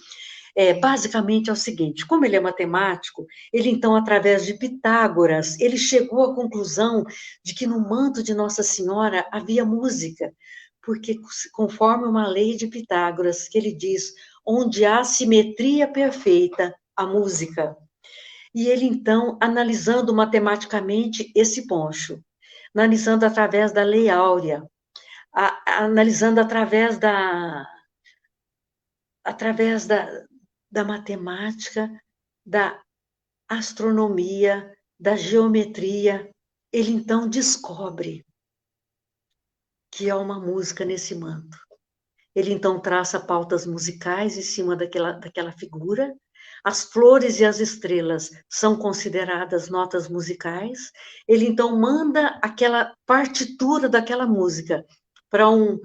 Basicamente é o seguinte, como ele é matemático, ele então, através de Pitágoras, ele chegou à conclusão de que no manto de Nossa Senhora havia música, porque conforme uma lei de Pitágoras, que ele diz, onde há simetria perfeita, a música. E ele então, analisando matematicamente esse poncho, analisando através da lei áurea, analisando através da matemática, da astronomia, da geometria, ele então descobre que há uma música nesse manto. Ele então traça pautas musicais em cima daquela figura. As flores e as estrelas são consideradas notas musicais. Ele então manda aquela partitura daquela música para um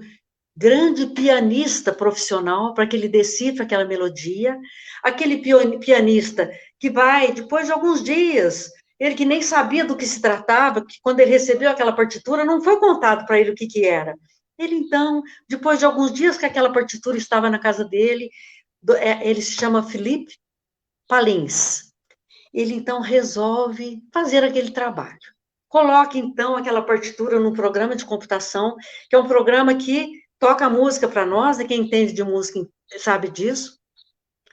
grande pianista profissional, para que ele decifre aquela melodia, aquele pianista que vai, depois de alguns dias, ele que nem sabia do que se tratava, que quando ele recebeu aquela partitura, não foi contado para ele o que era. Ele, então, depois de alguns dias que aquela partitura estava na casa dele, ele se chama Philippe Palins. Ele, então, resolve fazer aquele trabalho. Coloca, então, aquela partitura num programa de computação, que é um programa que toca música para nós, né? Quem entende de música sabe disso.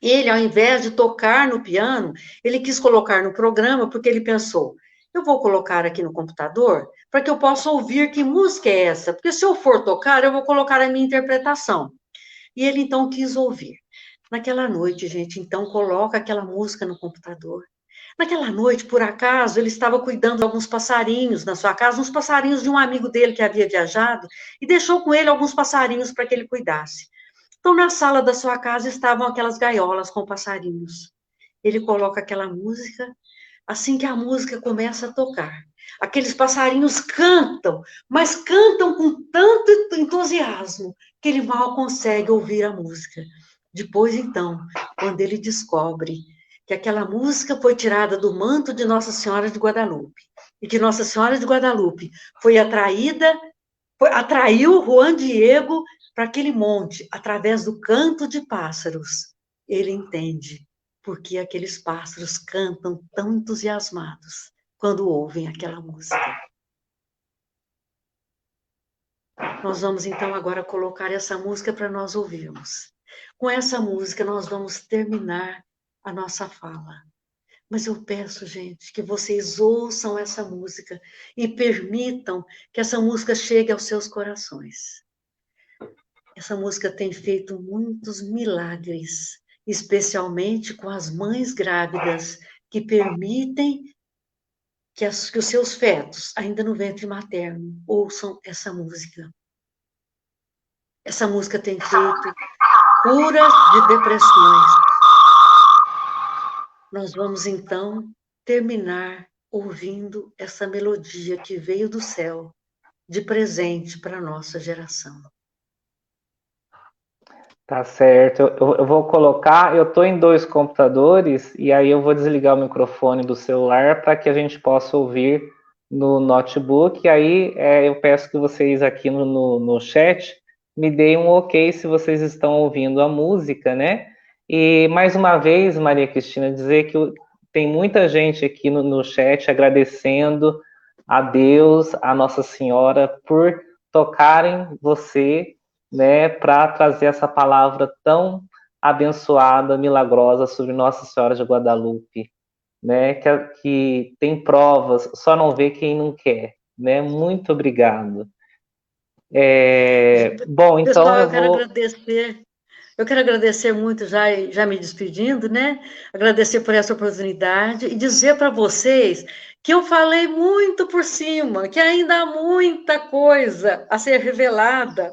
Ele, ao invés de tocar no piano, ele quis colocar no programa, porque ele pensou, eu vou colocar aqui no computador, para que eu possa ouvir que música é essa, porque se eu for tocar, eu vou colocar a minha interpretação. E ele, então, quis ouvir. Naquela noite, gente, então, coloca aquela música no computador. Naquela noite, por acaso, ele estava cuidando de alguns passarinhos na sua casa, uns passarinhos de um amigo dele que havia viajado, e deixou com ele alguns passarinhos para que ele cuidasse. Então, na sala da sua casa estavam aquelas gaiolas com passarinhos. Ele coloca aquela música, assim que a música começa a tocar. Aqueles passarinhos cantam, mas cantam com tanto entusiasmo que ele mal consegue ouvir a música. Depois, então, quando ele descobre que aquela música foi tirada do manto de Nossa Senhora de Guadalupe, e que Nossa Senhora de Guadalupe atraiu Juan Diego para aquele monte, através do canto de pássaros. Ele entende porque aqueles pássaros cantam tão entusiasmados quando ouvem aquela música. Nós vamos, então, agora colocar essa música para nós ouvirmos. Com essa música, nós vamos terminar a nossa fala. Mas eu peço, gente, que vocês ouçam essa música e permitam que essa música chegue aos seus corações. Essa música tem feito muitos milagres, especialmente com as mães grávidas que permitem que os seus fetos, ainda no ventre materno, ouçam essa música. Essa música tem feito curas de depressões. Nós vamos então terminar ouvindo essa melodia que veio do céu de presente para a nossa geração. Tá certo. Eu vou colocar. Eu estou em dois computadores e aí eu vou desligar o microfone do celular para que a gente possa ouvir no notebook. E aí eu peço que vocês aqui no chat me deem um ok se vocês estão ouvindo a música, né? E mais uma vez, Maria Cristina, dizer que tem muita gente aqui no chat agradecendo a Deus, a Nossa Senhora, por tocarem você, né, para trazer essa palavra tão abençoada, milagrosa sobre Nossa Senhora de Guadalupe, né, que tem provas, só não vê quem não quer, né? Muito obrigado. Bom, então Pessoal, eu vou. eu quero agradecer muito, já me despedindo, né? Agradecer por essa oportunidade e dizer para vocês que eu falei muito por cima, que ainda há muita coisa a ser revelada.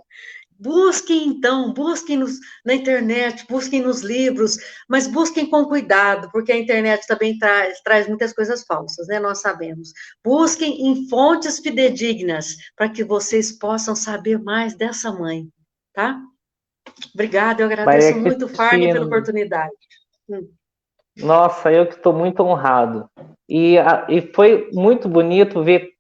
Busquem, então, na internet, busquem nos livros, mas busquem com cuidado, porque a internet também traz muitas coisas falsas, né? Nós sabemos. Busquem em fontes fidedignas, para que vocês possam saber mais dessa mãe, tá? Obrigada, eu Maria agradeço muito, Farney, pela Cristina, oportunidade. nossa, eu que estou muito honrado. E foi muito bonito ver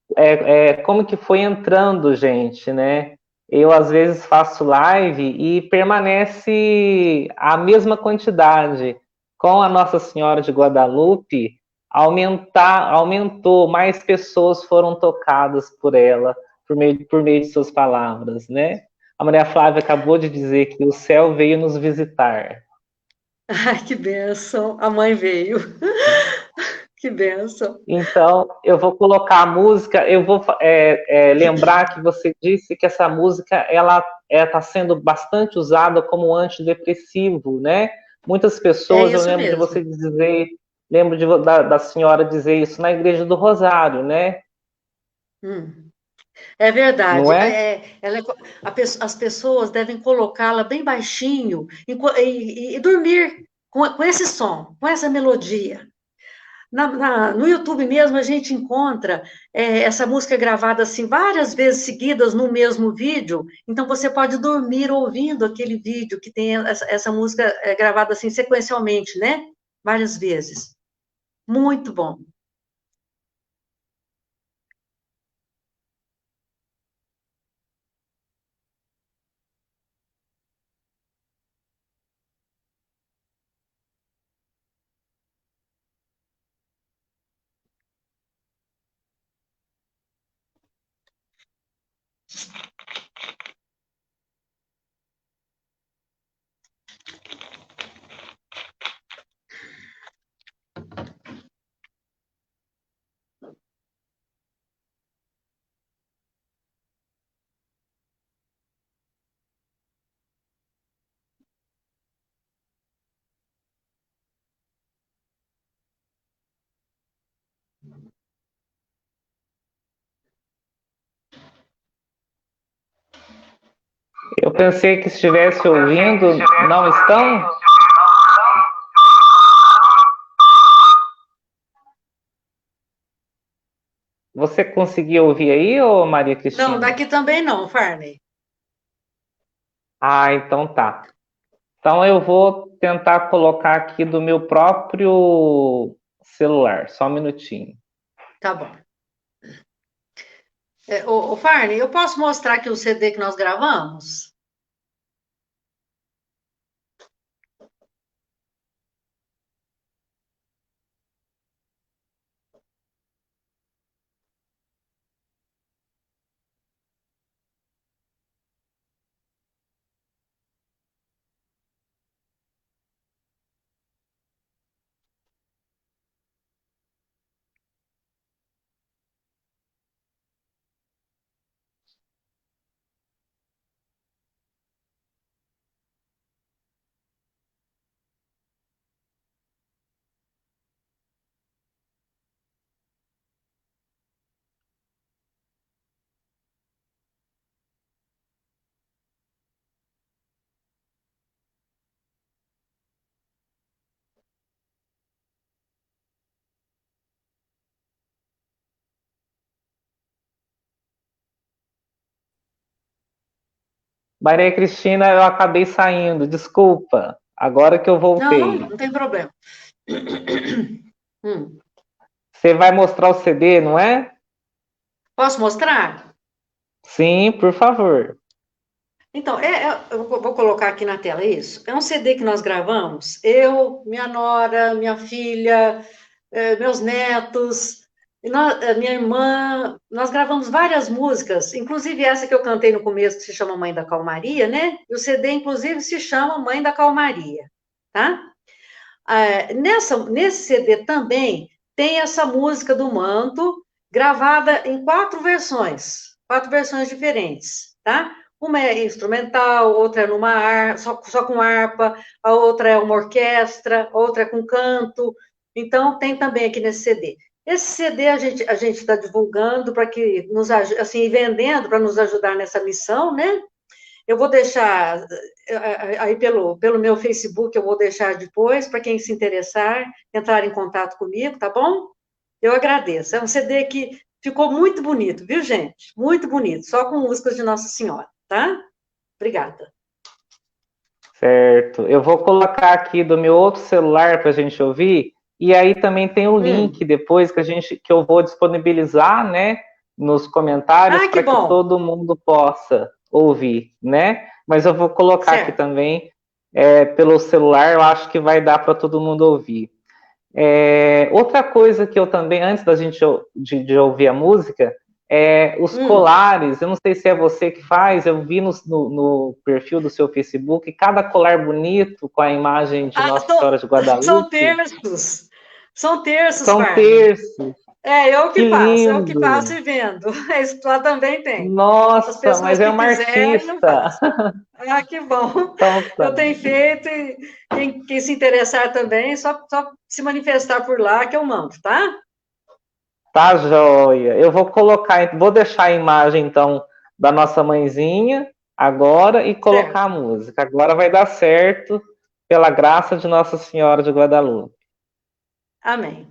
como que foi entrando gente, né? Eu às vezes faço live e permanece a mesma quantidade. Com a Nossa Senhora de Guadalupe, aumentou, mais pessoas foram tocadas por ela, por meio de suas palavras, né? A Maria Flávia acabou de dizer que o céu veio nos visitar. Ai, que bênção, a mãe veio. Que bênção. Então, eu vou colocar a música. Eu vou lembrar que você disse que essa música ela está sendo bastante usada como antidepressivo, né? Muitas É pessoas, eu isso lembro de mesmo. você dizer, da senhora dizer isso na Igreja do Rosário, né? Hum. É Não verdade. é? As pessoas devem colocá-la bem baixinho e dormir com esse som, com essa melodia. No YouTube mesmo a gente encontra essa música gravada assim várias vezes seguidas no mesmo vídeo. Então você pode dormir ouvindo aquele vídeo que tem essa música gravada assim sequencialmente, né? Várias vezes. Muito bom. Eu pensei que estivesse ouvindo, não estão? Você conseguiu ouvir aí, ô Maria Não, Cristina? daqui também não, Farney. Ah, então tá. Então eu vou tentar colocar aqui do meu próprio celular, só um minutinho. Tá bom. Farney, eu posso mostrar aqui o CD que nós gravamos? Maria Cristina, eu acabei saindo, desculpa. Agora que eu Não, não, voltei. não tem problema. Hum. Você vai mostrar o CD, não é? Posso mostrar? Sim, por favor. Então, eu vou colocar aqui na tela isso. É um CD que nós gravamos, eu, minha nora, minha filha, meus netos, minha irmã. Nós gravamos várias músicas, inclusive essa que eu cantei no começo, que se chama Mãe da Calmaria, né? E o CD, inclusive, se chama Mãe da Calmaria, tá? Nesse CD também tem essa música do Manto, gravada em quatro versões diferentes, tá? Uma é instrumental, outra é numa só com harpa, a outra é uma orquestra, a outra é com canto. Então, tem também aqui nesse CD. Esse CD a gente está divulgando para que nos assim, vendendo para nos ajudar nessa missão, né? Eu vou deixar aí pelo meu Facebook, eu vou deixar depois, para quem se interessar, entrar em contato comigo, tá bom? Eu agradeço. É um CD que ficou muito bonito, viu, gente? Muito bonito, só com músicas de Nossa Senhora, tá? Obrigada. Certo. Eu vou colocar aqui do meu outro celular para a gente ouvir. E aí também tem o link Hum. depois que eu vou disponibilizar, né, nos comentários Ah, que para que bom. todo mundo possa ouvir, né? Mas eu vou colocar aqui Certo. também pelo celular. Eu acho que vai dar para todo mundo ouvir. Outra coisa que eu também, antes da gente de ouvir a música, os Hum. colares. Eu não sei se é você que faz, eu vi no perfil do seu Facebook, cada colar bonito com a imagem de Ah, Nossa Senhora de são Guadalupe. terços. São terços, São Farney. terços, Eu que que passo lindo! e vendo. Isso lá também tem. As Nossa, pessoas mas é que uma quiserem, eu artista. faço. Ah, que bom. Então tá, Eu tenho feito e quem se interessar também, só se manifestar por lá que eu mando, tá? tá joia. Eu vou colocar, vou deixar a imagem então da nossa mãezinha agora e colocar a Certo. música. Agora vai dar certo, pela graça de Nossa Senhora de Guadalupe. Amém.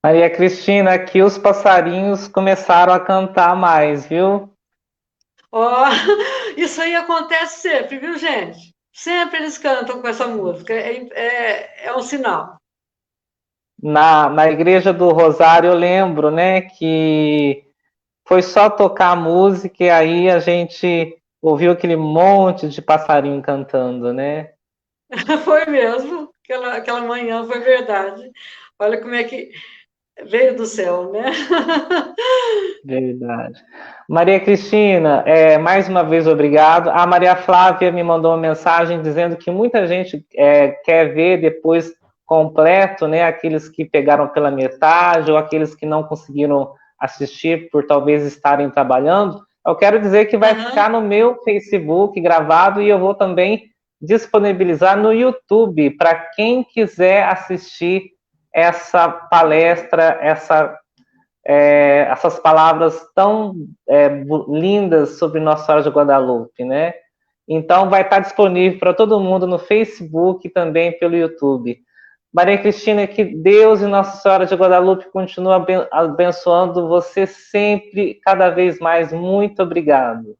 Maria Cristina, aqui os passarinhos começaram a cantar mais, viu? Ó, isso aí acontece sempre, viu, gente? Sempre eles cantam com essa música. É um sinal. Na igreja do Rosário eu lembro, né, que foi só tocar a música e aí a gente ouviu aquele monte de passarinho cantando, né? Foi mesmo. Aquela manhã foi verdade. Olha como é que veio do céu, né? Verdade. Maria Cristina, mais uma vez obrigado. A Maria Flávia me mandou uma mensagem dizendo que muita gente quer ver depois completo, né? Aqueles que pegaram pela metade ou aqueles que não conseguiram assistir por talvez estarem trabalhando. Eu quero dizer que vai ficar no meu Facebook gravado e eu vou também disponibilizar no YouTube para quem quiser assistir essa palestra, essas palavras tão lindas sobre Nossa Senhora de Guadalupe, né? Então vai estar disponível para todo mundo no Facebook e também pelo YouTube. Maria Cristina, que Deus e Nossa Senhora de Guadalupe continuem abençoando você sempre, cada vez mais. Muito obrigado.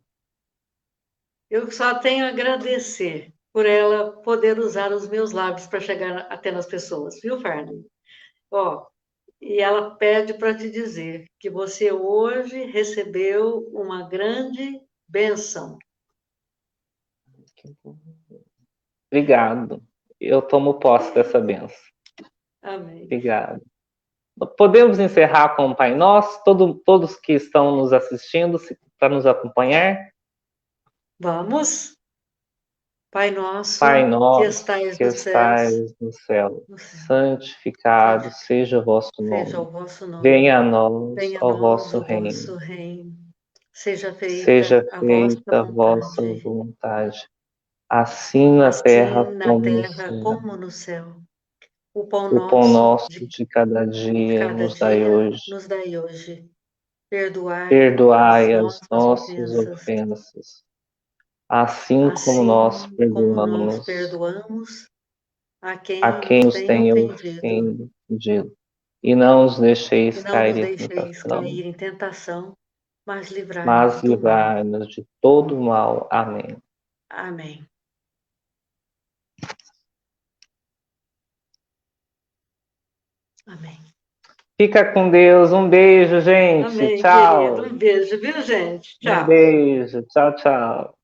Eu só tenho a agradecer por ela poder usar os meus lábios para chegar até nas pessoas, viu, Farney? Ó, e ela pede para te dizer que você hoje recebeu uma grande bênção. Obrigado. Eu tomo posse dessa bênção. Amém. Obrigado. Podemos encerrar com o Pai Nosso, todos que estão nos assistindo, para nos acompanhar. Vamos. Pai nosso, Pai que nosso, estais que nos céus, estais no céu, santificado seja o vosso seja nome. o vosso nome. Venha a nós Venha a o nós vosso o vosso reino. reino. Seja feita Seja a vossa feita a vossa vontade, vontade, assim na terra assim na como no terra céu. como no céu. O pão O pão nosso nosso de de cada dia cada nos dai dia hoje. nos dai hoje. Perdoai as Perdoai as nossas nossas ofensas, ofensas, assim como nós assim como nós perdoamos perdoamos a a quem quem nos nos tem tem ofendido. ofendido. E não os E deixeis não nos cair em deixeis tentação, cair em tentação, mas livrai-nos mas do mal. livrai-nos de todo o mal. Amém. Amém. Amém. Fica com Deus. Um beijo, gente. Amém, querido. Um Tchau. beijo, viu, gente? Um Tchau. beijo. Tchau, tchau.